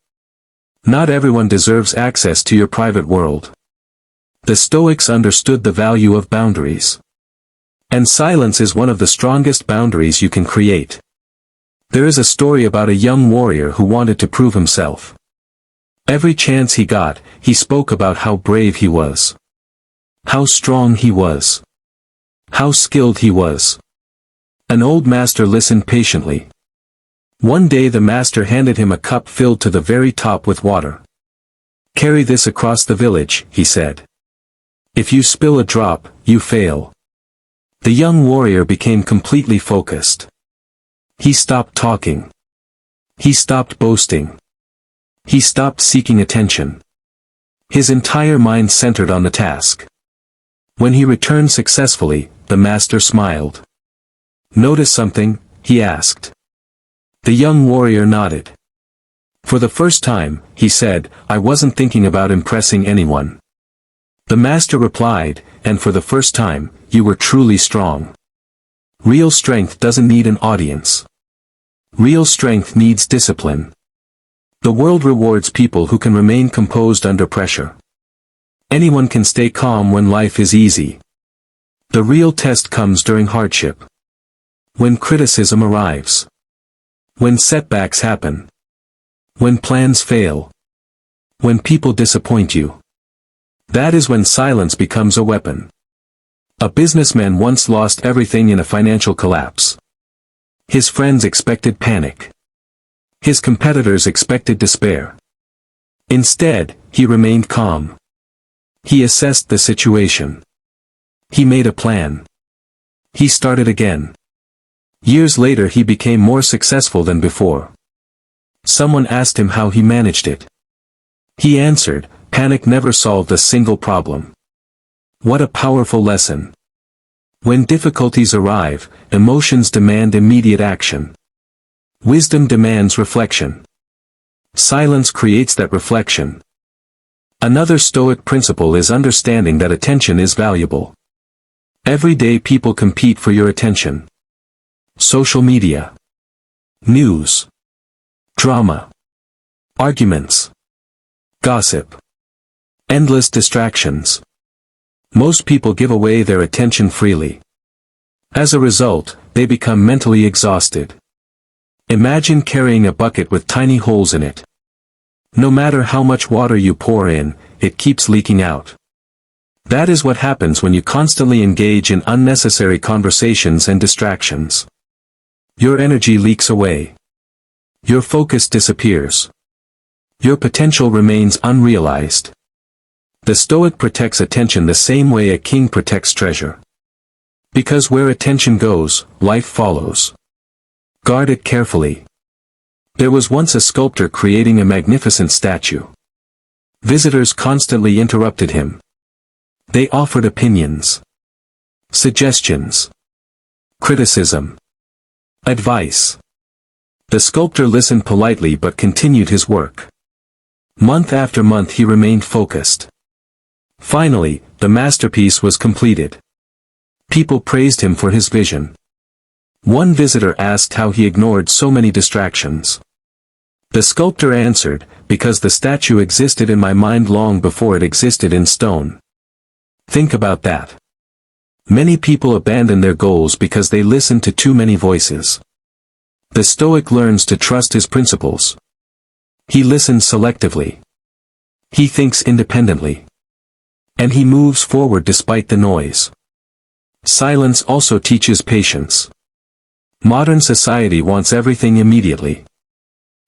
Not everyone deserves access to your private world. The Stoics understood the value of boundaries. And silence is one of the strongest boundaries you can create. There is a story about a young warrior who wanted to prove himself. Every chance he got, he spoke about how brave he was. How strong he was. How skilled he was. An old master listened patiently. One day the master handed him a cup filled to the very top with water. "Carry this across the village," he said. "If you spill a drop, you fail." The young warrior became completely focused. He stopped talking. He stopped boasting. He stopped seeking attention. His entire mind centered on the task. When he returned successfully, the master smiled. "Notice something?" he asked. The young warrior nodded. "For the first time," he said, "I wasn't thinking about impressing anyone." The master replied, "And for the first time, you were truly strong." Real strength doesn't need an audience. Real strength needs discipline. The world rewards people who can remain composed under pressure. Anyone can stay calm when life is easy. The real test comes during hardship. When criticism arrives. When setbacks happen. When plans fail. When people disappoint you. That is when silence becomes a weapon. A businessman once lost everything in a financial collapse. His friends expected panic. His competitors expected despair. Instead, he remained calm. He assessed the situation. He made a plan. He started again. Years later he became more successful than before. Someone asked him how he managed it. He answered, "Panic never solved a single problem." What a powerful lesson. When difficulties arrive, emotions demand immediate action. Wisdom demands reflection. Silence creates that reflection. Another Stoic principle is understanding that attention is valuable. Every day people compete for your attention. Social media. News. Drama. Arguments. Gossip. Endless distractions. Most people give away their attention freely. As a result, they become mentally exhausted. Imagine carrying a bucket with tiny holes in it. No matter how much water you pour in, it keeps leaking out. That is what happens when you constantly engage in unnecessary conversations and distractions. Your energy leaks away. Your focus disappears. Your potential remains unrealized. The Stoic protects attention the same way a king protects treasure. Because where attention goes, life follows. Guard it carefully. There was once a sculptor creating a magnificent statue. Visitors constantly interrupted him. They offered opinions, suggestions, criticism, advice. The sculptor listened politely but continued his work. Month after month he remained focused. Finally, the masterpiece was completed. People praised him for his vision. One visitor asked how he ignored so many distractions. The sculptor answered, "Because the statue existed in my mind long before it existed in stone." Think about that. Many people abandon their goals because they listen to too many voices. The Stoic learns to trust his principles. He listens selectively. He thinks independently. And he moves forward despite the noise. Silence also teaches patience. Modern society wants everything immediately.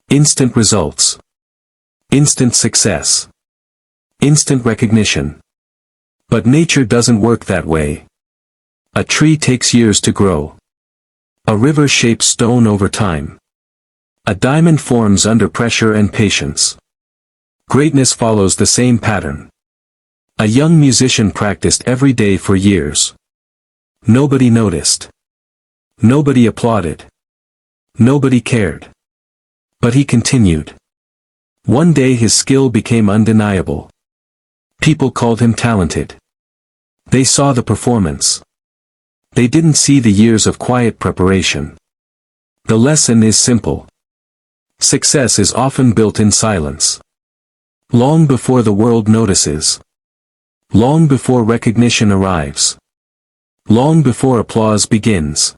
Instant results. Instant success. Instant recognition. But nature doesn't work that way. A tree takes years to grow. A river shapes stone over time. A diamond forms under pressure and patience. Greatness follows the same pattern. A young musician practiced every day for years. Nobody noticed. Nobody applauded. Nobody cared. But he continued. One day his skill became undeniable. People called him talented. They saw the performance. They didn't see the years of quiet preparation. The lesson is simple. Success is often built in silence. Long before the world notices. Long before recognition arrives. Long before applause begins.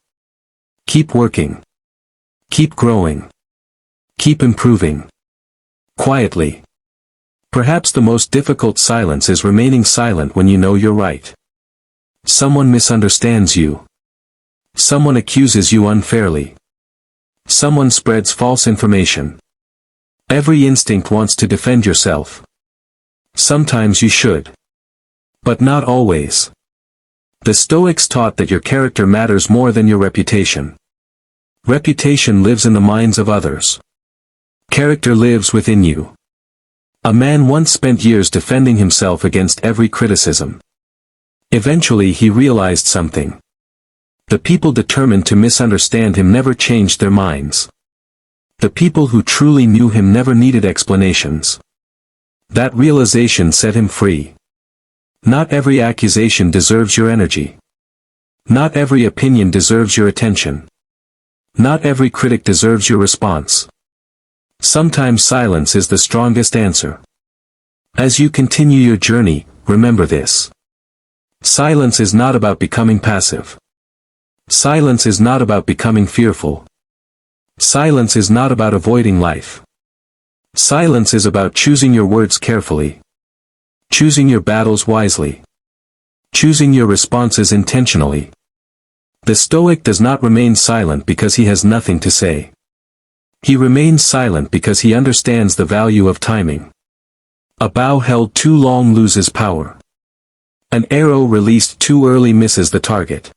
Keep working. Keep growing. Keep improving. Quietly. Perhaps the most difficult silence is remaining silent when you know you're right. Someone misunderstands you. Someone accuses you unfairly. Someone spreads false information. Every instinct wants to defend yourself. Sometimes you should. But not always. The Stoics taught that your character matters more than your reputation. Reputation lives in the minds of others. Character lives within you. A man once spent years defending himself against every criticism. Eventually he realized something. The people determined to misunderstand him never changed their minds. The people who truly knew him never needed explanations. That realization set him free. Not every accusation deserves your energy. Not every opinion deserves your attention. Not every critic deserves your response. Sometimes silence is the strongest answer. As you continue your journey, remember this. Silence is not about becoming passive. Silence is not about becoming fearful. Silence is not about avoiding life. Silence is about choosing your words carefully. Choosing your battles wisely. Choosing your responses intentionally. The Stoic does not remain silent because he has nothing to say. He remains silent because he understands the value of timing. A bow held too long loses power. An arrow released too early misses the target.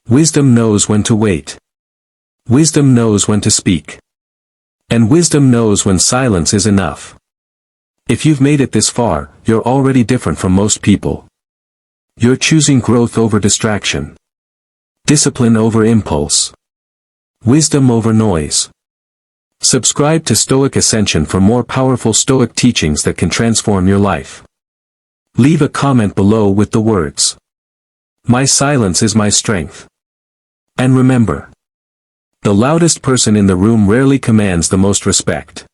Wisdom knows when to wait. Wisdom knows when to speak. And wisdom knows when silence is enough. If you've made it this far, you're already different from most people. You're choosing growth over distraction. Discipline over impulse. Wisdom over noise. Subscribe to Stoic Ascension for more powerful Stoic teachings that can transform your life. Leave a comment below with the words, "My silence is my strength." And remember, the loudest person in the room rarely commands the most respect.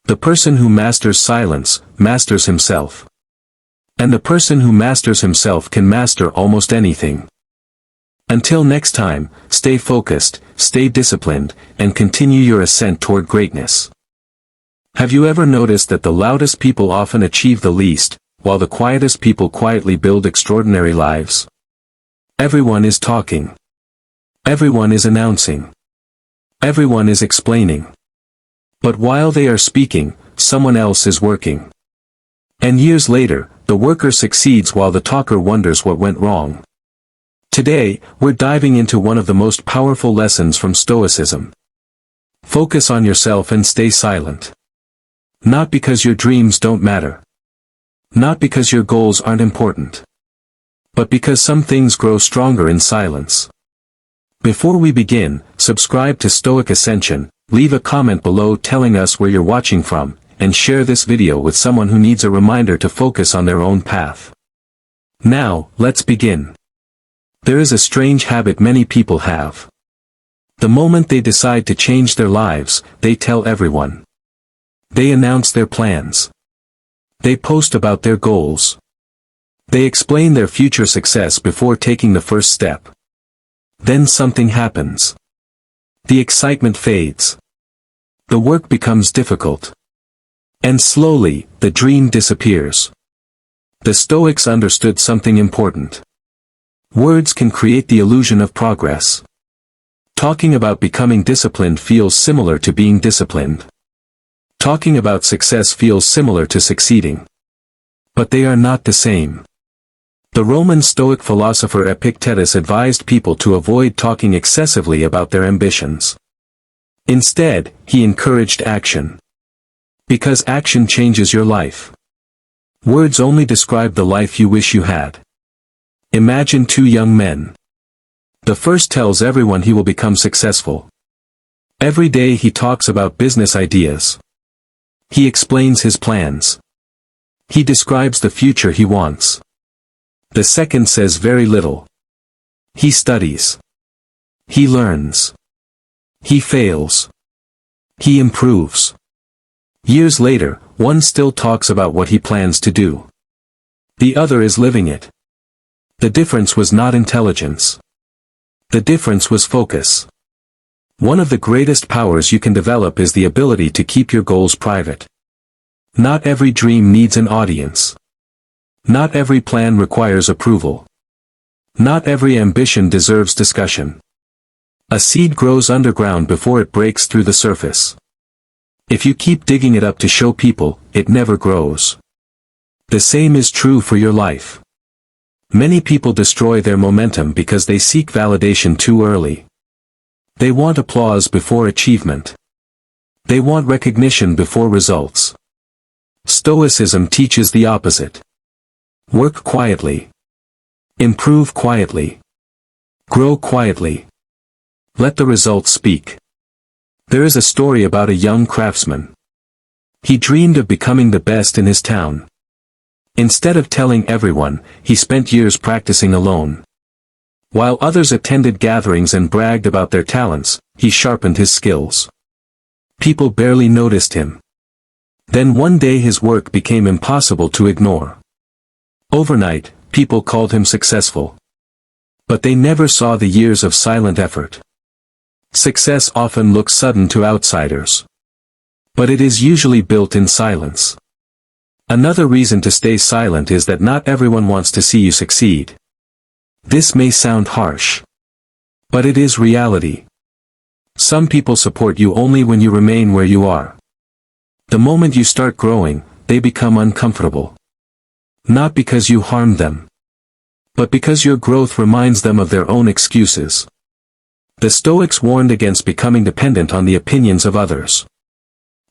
The person who masters silence, masters himself. And the person who masters himself can master almost anything. Until next time, stay focused, stay disciplined, and continue your ascent toward greatness. Have you ever noticed that the loudest people often achieve the least, while the quietest people quietly build extraordinary lives? Everyone is talking. Everyone is announcing. Everyone is explaining. But while they are speaking, someone else is working. And years later, the worker succeeds while the talker wonders what went wrong. Today, we're diving into one of the most powerful lessons from Stoicism. Focus on yourself and stay silent. Not because your dreams don't matter. Not because your goals aren't important. But because some things grow stronger in silence. Before we begin, subscribe to Stoic Ascension, leave a comment below telling us where you're watching from, and share this video with someone who needs a reminder to focus on their own path. Now, let's begin. There is a strange habit many people have. The moment they decide to change their lives, they tell everyone. They announce their plans. They post about their goals. They explain their future success before taking the first step. Then something happens. The excitement fades. The work becomes difficult. And slowly, the dream disappears. The Stoics understood something important. Words can create the illusion of progress. Talking about becoming disciplined feels similar to being disciplined. Talking about success feels similar to succeeding. But they are not the same. The Roman Stoic philosopher Epictetus advised people to avoid talking excessively about their ambitions. Instead, he encouraged action. Because action changes your life. Words only describe the life you wish you had. Imagine two young men. The first tells everyone he will become successful. Every day he talks about business ideas. He explains his plans. He describes the future he wants. The second says very little. He studies. He learns. He fails. He improves. Years later, one still talks about what he plans to do. The other is living it. The difference was not intelligence. The difference was focus. One of the greatest powers you can develop is the ability to keep your goals private. Not every dream needs an audience. Not every plan requires approval. Not every ambition deserves discussion. A seed grows underground before it breaks through the surface. If you keep digging it up to show people, it never grows. The same is true for your life. Many people destroy their momentum because they seek validation too early. They want applause before achievement. They want recognition before results. Stoicism teaches the opposite. Work quietly. Improve quietly. Grow quietly. Let the results speak. There is a story about a young craftsman. He dreamed of becoming the best in his town. Instead of telling everyone, he spent years practicing alone. While others attended gatherings and bragged about their talents, he sharpened his skills. People barely noticed him. Then one day his work became impossible to ignore. Overnight, people called him successful. But they never saw the years of silent effort. Success often looks sudden to outsiders. But it is usually built in silence. Another reason to stay silent is that not everyone wants to see you succeed. This may sound harsh. But it is reality. Some people support you only when you remain where you are. The moment you start growing, they become uncomfortable. Not because you harmed them. But because your growth reminds them of their own excuses. The Stoics warned against becoming dependent on the opinions of others.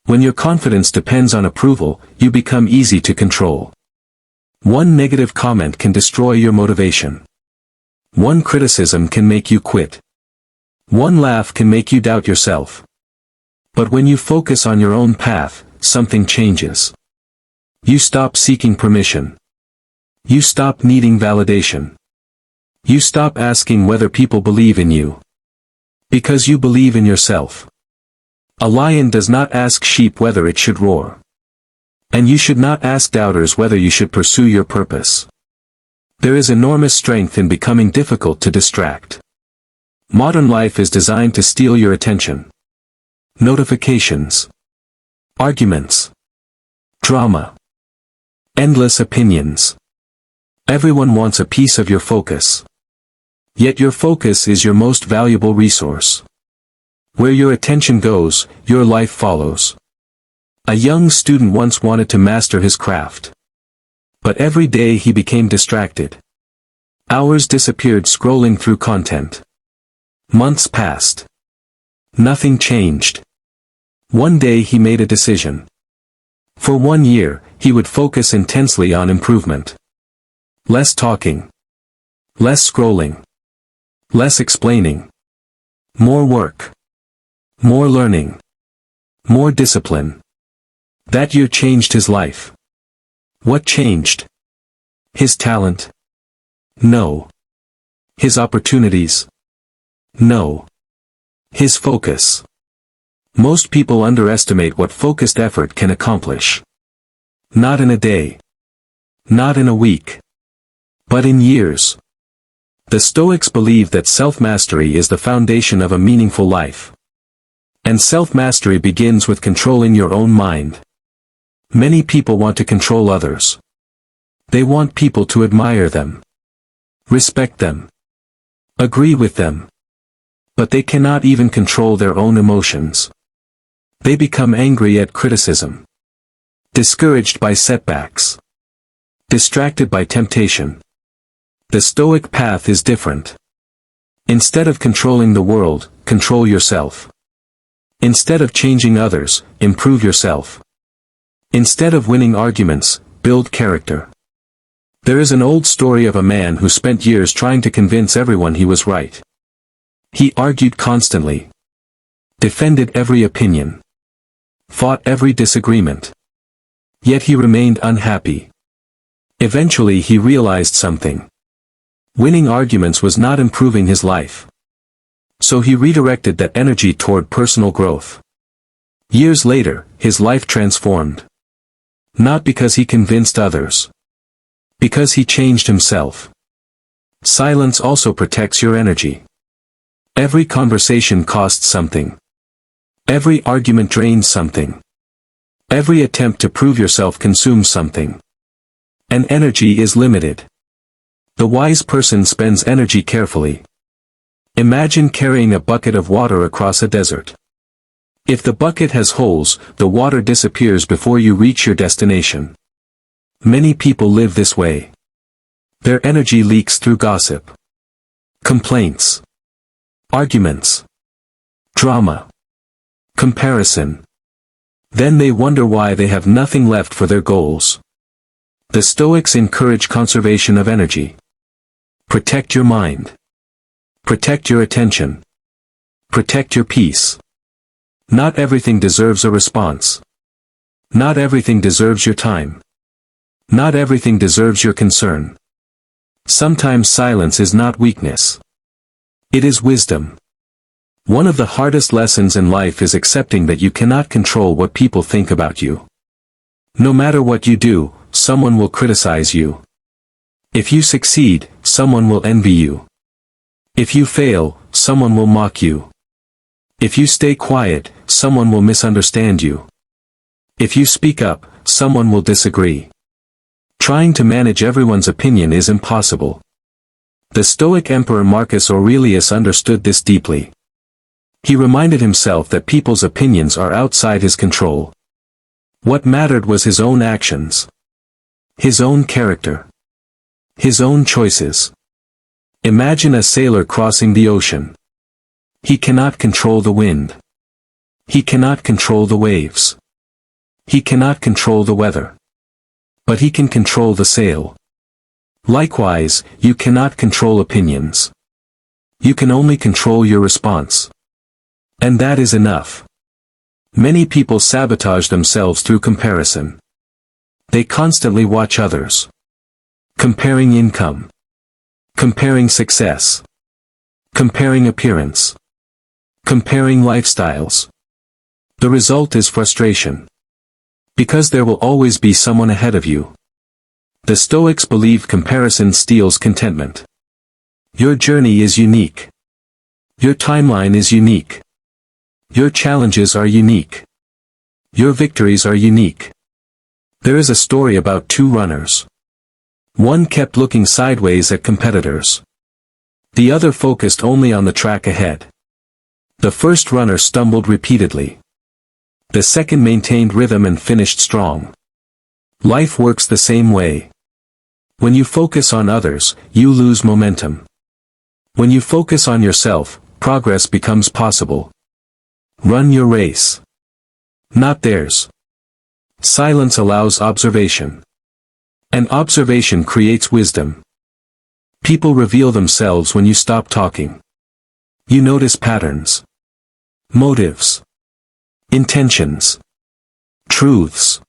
When your confidence depends on approval, you become easy to control. One negative comment can destroy your motivation. One criticism can make you quit. One laugh can make you doubt yourself. But when you focus on your own path, something changes. You stop seeking permission. You stop needing validation. You stop asking whether people believe in you. Because you believe in yourself. A lion does not ask sheep whether it should roar. And you should not ask doubters whether you should pursue your purpose. There is enormous strength in becoming difficult to distract. Modern life is designed to steal your attention. Notifications. Arguments. Drama. Endless opinions. Everyone wants a piece of your focus. Yet your focus is your most valuable resource. Where your attention goes, your life follows. A young student once wanted to master his craft. But every day he became distracted. Hours disappeared scrolling through content. Months passed. Nothing changed. One day he made a decision. For 1 year, he would focus intensely on improvement. Less talking. Less scrolling. Less explaining. More work. More learning. More discipline. That year changed his life. What changed? His talent? No. His opportunities? No. His focus. Most people underestimate what focused effort can accomplish. Not in a day. Not in a week. But in years. The Stoics believe that self-mastery is the foundation of a meaningful life. And self-mastery begins with controlling your own mind. Many people want to control others. They want people to admire them. Respect them. Agree with them. But they cannot even control their own emotions. They become angry at criticism. Discouraged by setbacks. Distracted by temptation. The Stoic path is different. Instead of controlling the world, control yourself. Instead of changing others, improve yourself. Instead of winning arguments, build character. There is an old story of a man who spent years trying to convince everyone he was right. He argued constantly. Defended every opinion. Fought every disagreement. Yet he remained unhappy. Eventually he realized something. Winning arguments was not improving his life. So he redirected that energy toward personal growth. Years later, his life transformed. Not because he convinced others. Because he changed himself. Silence also protects your energy. Every conversation costs something. Every argument drains something. Every attempt to prove yourself consumes something. And energy is limited. The wise person spends energy carefully. Imagine carrying a bucket of water across a desert. If the bucket has holes, the water disappears before you reach your destination. Many people live this way. Their energy leaks through gossip. Complaints. Arguments. Drama. Comparison. Then they wonder why they have nothing left for their goals. The Stoics encourage conservation of energy. Protect your mind. Protect your attention. Protect your peace. Not everything deserves a response. Not everything deserves your time. Not everything deserves your concern. Sometimes silence is not weakness. It is wisdom. One of the hardest lessons in life is accepting that you cannot control what people think about you. No matter what you do, someone will criticize you. If you succeed, someone will envy you. If you fail, someone will mock you. If you stay quiet, someone will misunderstand you. If you speak up, someone will disagree. Trying to manage everyone's opinion is impossible. The Stoic Emperor Marcus Aurelius understood this deeply. He reminded himself that people's opinions are outside his control. What mattered was his own actions. His own character. His own choices. Imagine a sailor crossing the ocean. He cannot control the wind. He cannot control the waves. He cannot control the weather. But he can control the sail. Likewise, you cannot control opinions. You can only control your response. And that is enough. Many people sabotage themselves through comparison. They constantly watch others. Comparing income. Comparing success. Comparing appearance. Comparing lifestyles. The result is frustration. Because there will always be someone ahead of you. The Stoics believe comparison steals contentment. Your journey is unique. Your timeline is unique. Your challenges are unique. Your victories are unique. There is a story about two runners. One kept looking sideways at competitors. The other focused only on the track ahead. The first runner stumbled repeatedly. The second maintained rhythm and finished strong. Life works the same way. When you focus on others, you lose momentum. When you focus on yourself, progress becomes possible. Run your race. not theirs. Silence allows observation. And observation creates wisdom. People reveal themselves when you stop talking. You notice patterns, motives, intentions, truths.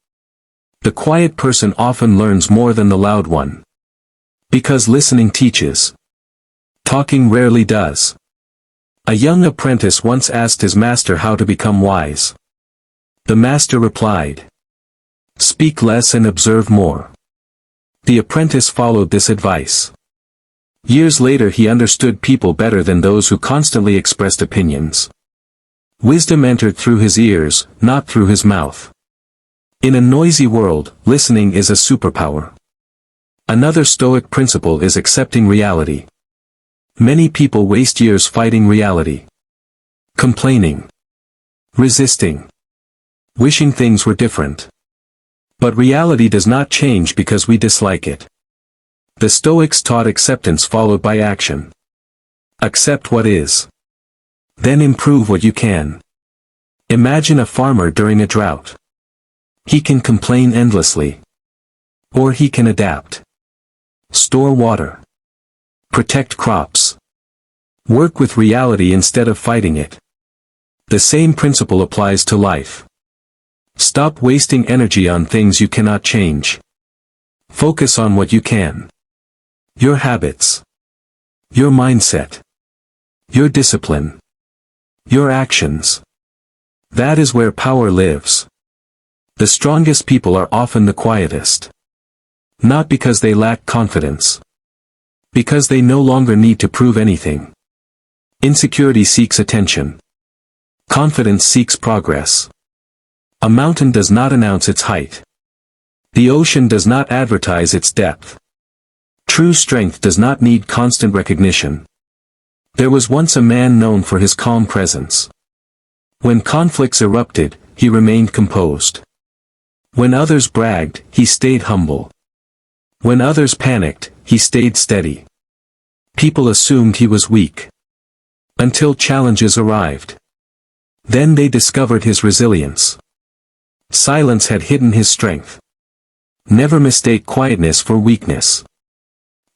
The quiet person often learns more than the loud one. Because listening teaches. Talking rarely does. A young apprentice once asked his master how to become wise. The master replied, "Speak less and observe more." The apprentice followed this advice. Years later he understood people better than those who constantly expressed opinions. Wisdom entered through his ears, not through his mouth. In a noisy world, listening is a superpower. Another Stoic principle is accepting reality. Many people waste years fighting reality. Complaining. Resisting. Wishing things were different. But reality does not change because we dislike it. The Stoics taught acceptance followed by action. Accept what is. Then improve what you can. Imagine a farmer during a drought. He can complain endlessly. Or he can adapt. Store water. Protect crops. Work with reality instead of fighting it. The same principle applies to life. Stop wasting energy on things you cannot change. Focus on what you can. Your habits. Your mindset. Your discipline. Your actions. That is where power lives. The strongest people are often the quietest. Not because they lack confidence. Because they no longer need to prove anything. Insecurity seeks attention. Confidence seeks progress. A mountain does not announce its height. The ocean does not advertise its depth. True strength does not need constant recognition. There was once a man known for his calm presence. When conflicts erupted, he remained composed. When others bragged, he stayed humble. When others panicked, he stayed steady. People assumed he was weak. Until challenges arrived. Then they discovered his resilience. Silence had hidden his strength. Never mistake quietness for weakness.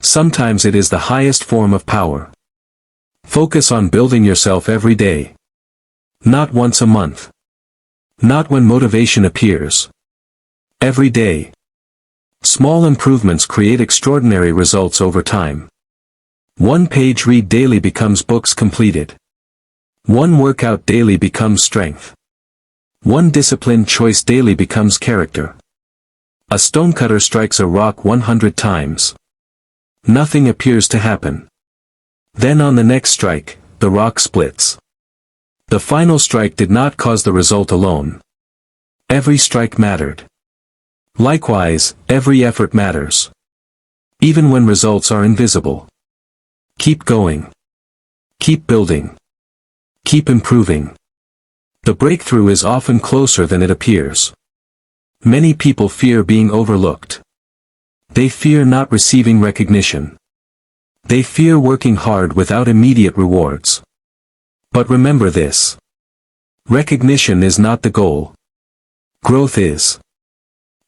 Sometimes it is the highest form of power. Focus on building yourself every day. Not once a month. Not when motivation appears. Every day. Small improvements create extraordinary results over time. One page read daily becomes books completed. One workout daily becomes strength. One disciplined choice daily becomes character. A stonecutter strikes a rock 100 times. Nothing appears to happen. Then on the next strike, the rock splits. The final strike did not cause the result alone. Every strike mattered. Likewise, every effort matters. Even when results are invisible. Keep going. Keep building. Keep improving. The breakthrough is often closer than it appears. Many people fear being overlooked. They fear not receiving recognition. They fear working hard without immediate rewards. But remember this. Recognition is not the goal. Growth is.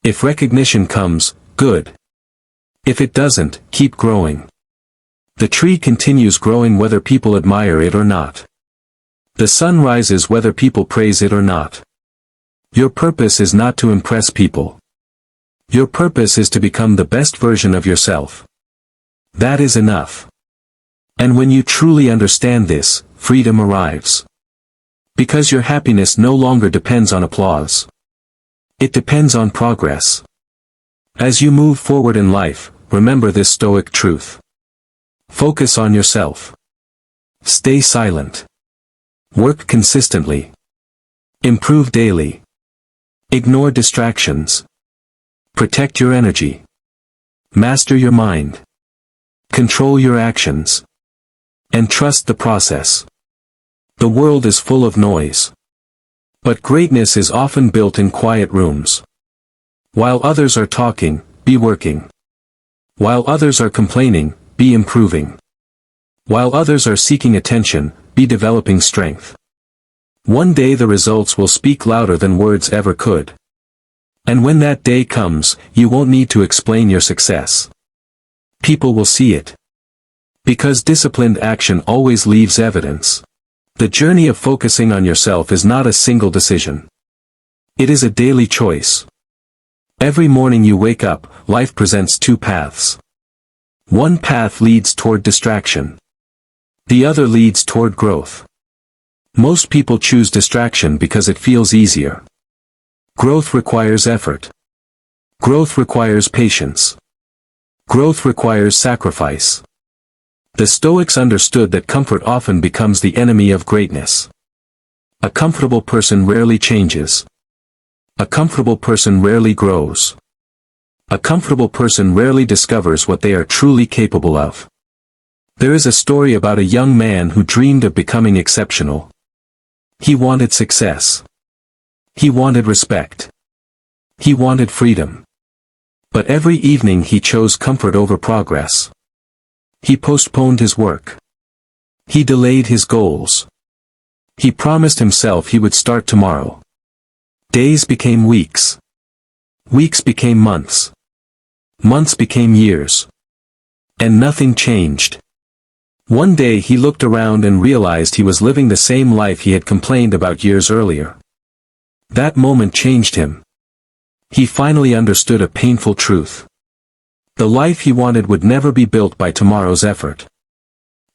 If recognition comes, good. If it doesn't, keep growing. The tree continues growing whether people admire it or not. The sun rises whether people praise it or not. Your purpose is not to impress people. Your purpose is to become the best version of yourself. That is enough. And when you truly understand this, freedom arrives. Because your happiness no longer depends on applause. It depends on progress. As you move forward in life, remember this Stoic truth. Focus on yourself. Stay silent. Work consistently. Improve daily. Ignore distractions. Protect your energy. Master your mind. Control your actions. And trust the process. The world is full of noise. But greatness is often built in quiet rooms. While others are talking, be working. While others are complaining, be improving. While others are seeking attention, be developing strength. One day the results will speak louder than words ever could. And when that day comes, you won't need to explain your success. People will see it. Because disciplined action always leaves evidence. The journey of focusing on yourself is not a single decision. It is a daily choice. Every morning you wake up, life presents two paths. One path leads toward distraction. The other leads toward growth. Most people choose distraction because it feels easier. Growth requires effort. Growth requires patience. Growth requires sacrifice. The Stoics understood that comfort often becomes the enemy of greatness. A comfortable person rarely changes. A comfortable person rarely grows. A comfortable person rarely discovers what they are truly capable of. There is a story about a young man who dreamed of becoming exceptional. He wanted success. He wanted respect. He wanted freedom. But every evening he chose comfort over progress. He postponed his work. He delayed his goals. He promised himself he would start tomorrow. Days became weeks. Weeks became months. Months became years. And nothing changed. One day he looked around and realized he was living the same life he had complained about years earlier. That moment changed him. He finally understood a painful truth. The life he wanted would never be built by tomorrow's effort.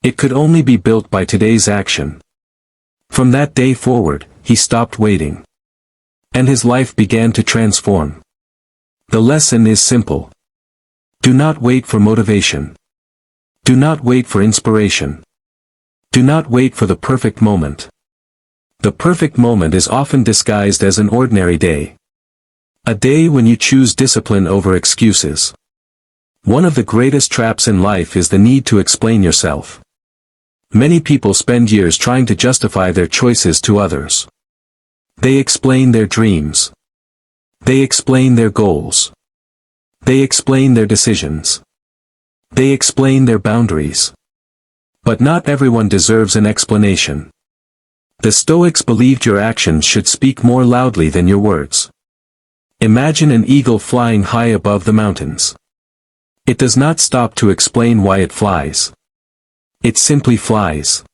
It could only be built by today's action. From that day forward, he stopped waiting. And his life began to transform. The lesson is simple. Do not wait for motivation. Do not wait for inspiration. Do not wait for the perfect moment. The perfect moment is often disguised as an ordinary day. A day when you choose discipline over excuses. One of the greatest traps in life is the need to explain yourself. Many people spend years trying to justify their choices to others. They explain their dreams. They explain their goals. They explain their decisions. They explain their boundaries. But not everyone deserves an explanation. The Stoics believed your actions should speak more loudly than your words. Imagine an eagle flying high above the mountains. It does not stop to explain why it flies. It simply flies.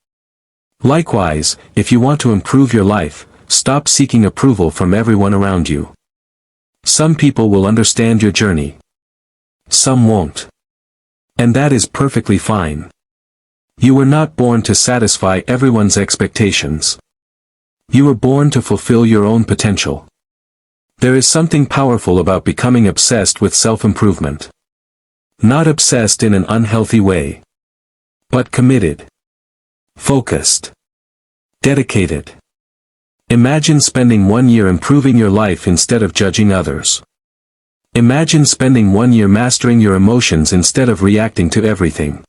Likewise, if you want to improve your life, stop seeking approval from everyone around you. Some people will understand your journey. Some won't. And that is perfectly fine. You were not born to satisfy everyone's expectations. You were born to fulfill your own potential. There is something powerful about becoming obsessed with self-improvement. Not obsessed in an unhealthy way. But committed. Focused. Dedicated. Imagine spending 1 year improving your life instead of judging others. Imagine spending 1 year mastering your emotions instead of reacting to everything.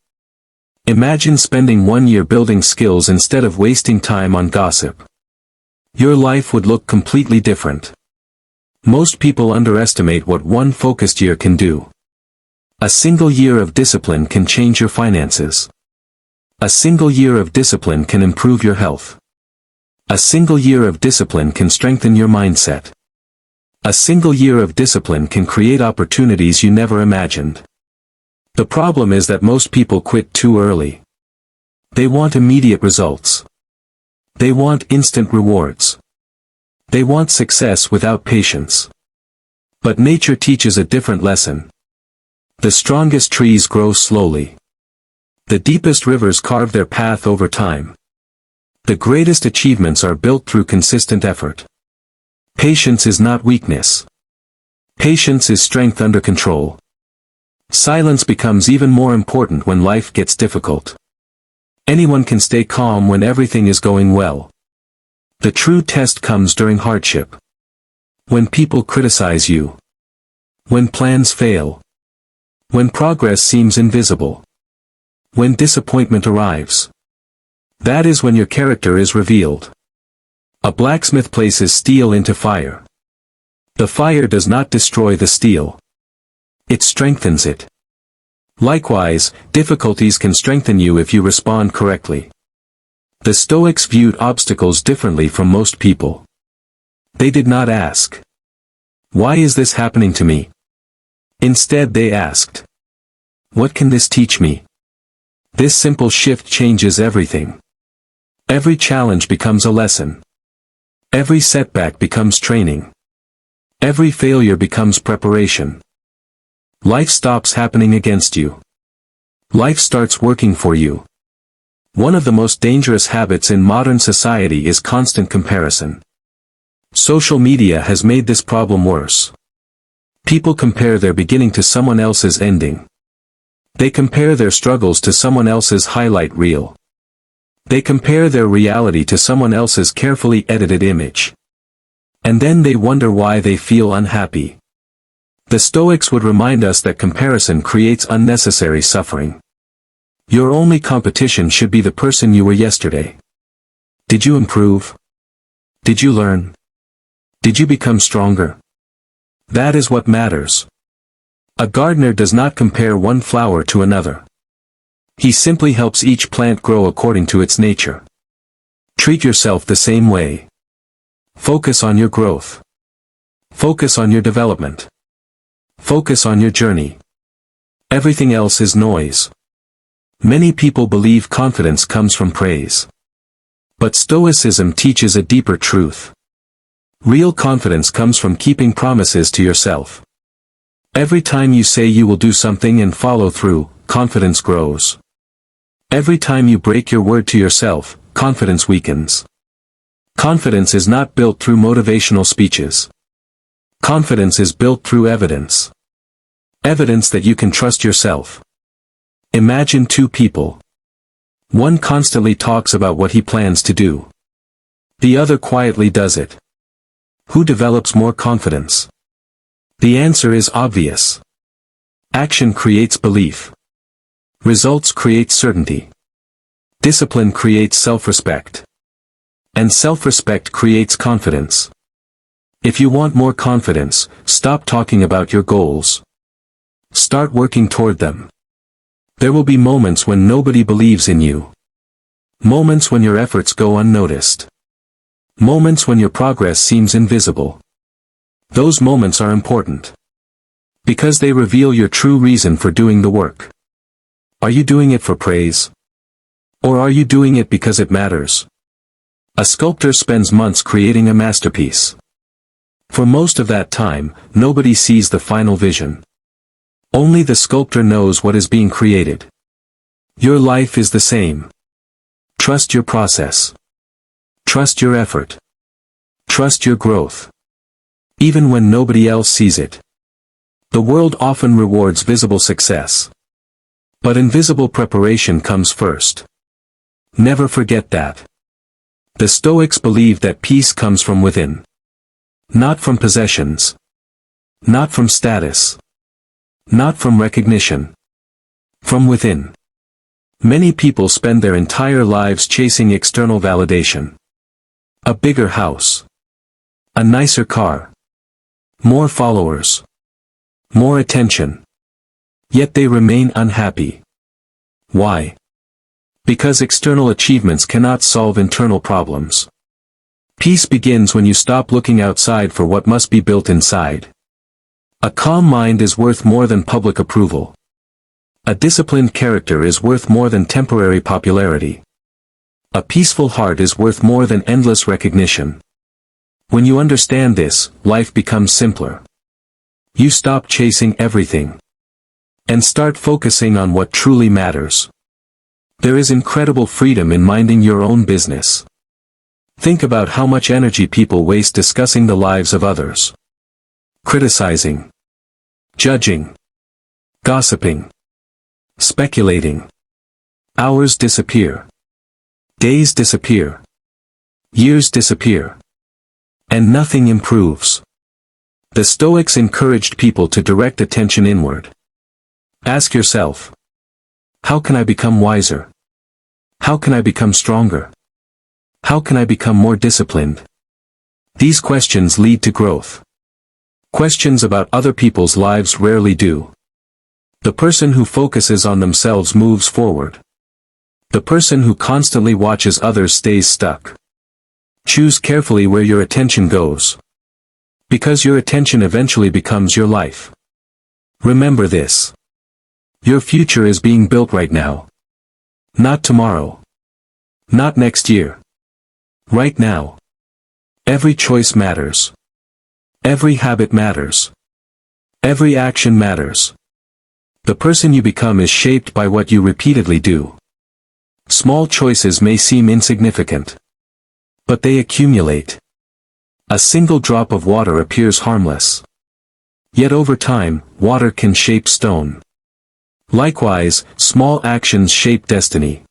Imagine spending 1 year building skills instead of wasting time on gossip. Your life would look completely different. Most people underestimate what one focused year can do. A single year of discipline can change your finances. A single year of discipline can improve your health. A single year of discipline can strengthen your mindset. A single year of discipline can create opportunities you never imagined. The problem is that most people quit too early. They want immediate results. They want instant rewards. They want success without patience. But nature teaches a different lesson. The strongest trees grow slowly. The deepest rivers carve their path over time. The greatest achievements are built through consistent effort. Patience is not weakness. Patience is strength under control. Silence becomes even more important when life gets difficult. Anyone can stay calm when everything is going well. The true test comes during hardship. When people criticize you. When plans fail. When progress seems invisible. When disappointment arrives. That is when your character is revealed. A blacksmith places steel into fire. The fire does not destroy the steel. It strengthens it. Likewise, difficulties can strengthen you if you respond correctly. The Stoics viewed obstacles differently from most people. They did not ask, "Why is this happening to me?" Instead they asked, "What can this teach me?" This simple shift changes everything. Every challenge becomes a lesson. Every setback becomes training. Every failure becomes preparation. Life stops happening against you. Life starts working for you. One of the most dangerous habits in modern society is constant comparison. Social media has made this problem worse. People compare their beginning to someone else's ending. They compare their struggles to someone else's highlight reel. They compare their reality to someone else's carefully edited image. And then they wonder why they feel unhappy. The Stoics would remind us that comparison creates unnecessary suffering. Your only competition should be the person you were yesterday. Did you improve? Did you learn? Did you become stronger? That is what matters. A gardener does not compare one flower to another. He simply helps each plant grow according to its nature. Treat yourself the same way. Focus on your growth. Focus on your development. Focus on your journey. Everything else is noise. Many people believe confidence comes from praise. But Stoicism teaches a deeper truth. Real confidence comes from keeping promises to yourself. Every time you say you will do something and follow through, confidence grows. Every time you break your word to yourself, confidence weakens. Confidence is not built through motivational speeches. Confidence is built through evidence. Evidence that you can trust yourself. Imagine two people. One constantly talks about what he plans to do. The other quietly does it. Who develops more confidence? The answer is obvious. Action creates belief. Results create certainty. Discipline creates self-respect. And self-respect creates confidence. If you want more confidence, stop talking about your goals. Start working toward them. There will be moments when nobody believes in you. Moments when your efforts go unnoticed. Moments when your progress seems invisible. Those moments are important. Because they reveal your true reason for doing the work. Are you doing it for praise? Or are you doing it because it matters? A sculptor spends months creating a masterpiece. For most of that time, nobody sees the final vision. Only the sculptor knows what is being created. Your life is the same. Trust your process. Trust your effort. Trust your growth. Even when nobody else sees it. The world often rewards visible success. But invisible preparation comes first. Never forget that. The Stoics believed that peace comes from within. Not from possessions. Not from status. Not from recognition. From within. Many people spend their entire lives chasing external validation. A bigger house. A nicer car. More followers. More attention. Yet they remain unhappy. Why? Because external achievements cannot solve internal problems. Peace begins when you stop looking outside for what must be built inside. A calm mind is worth more than public approval. A disciplined character is worth more than temporary popularity. A peaceful heart is worth more than endless recognition. When you understand this, life becomes simpler. You stop chasing everything. And start focusing on what truly matters. There is incredible freedom in minding your own business. Think about how much energy people waste discussing the lives of others. Criticizing. Judging. Gossiping. Speculating. Hours disappear. Days disappear. Years disappear. And nothing improves. The Stoics encouraged people to direct attention inward. Ask yourself, how can I become wiser? How can I become stronger? How can I become more disciplined? These questions lead to growth. Questions about other people's lives rarely do. The person who focuses on themselves moves forward. The person who constantly watches others stays stuck. Choose carefully where your attention goes. Because your attention eventually becomes your life. Remember this. Your future is being built right now. Not tomorrow. Not next year. Right now. Every choice matters. Every habit matters. Every action matters. The person you become is shaped by what you repeatedly do. Small choices may seem insignificant. But they accumulate. A single drop of water appears harmless. Yet over time, water can shape stone. Likewise, small actions shape destiny.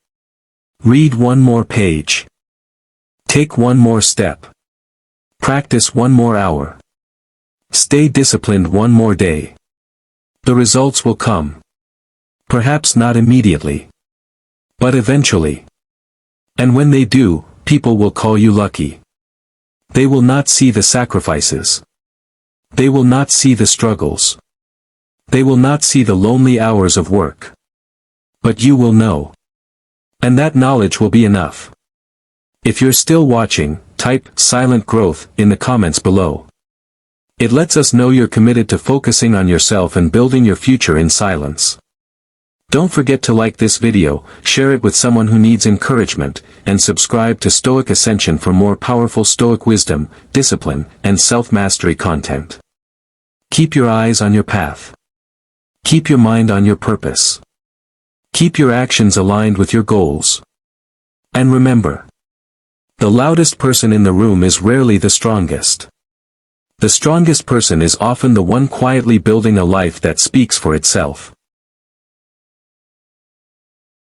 Read one more page. Take one more step. Practice one more hour. Stay disciplined one more day. The results will come. Perhaps not immediately. But eventually. And when they do, people will call you lucky. They will not see the sacrifices. They will not see the struggles. They will not see the lonely hours of work. But you will know. And that knowledge will be enough. If you're still watching, type "silent growth" in the comments below. It lets us know you're committed to focusing on yourself and building your future in silence. Don't forget to like this video, share it with someone who needs encouragement, and subscribe to Stoic Ascension for more powerful Stoic wisdom, discipline, and self-mastery content. Keep your eyes on your path. Keep your mind on your purpose. Keep your actions aligned with your goals. And remember, the loudest person in the room is rarely the strongest. The strongest person is often the one quietly building a life that speaks for itself.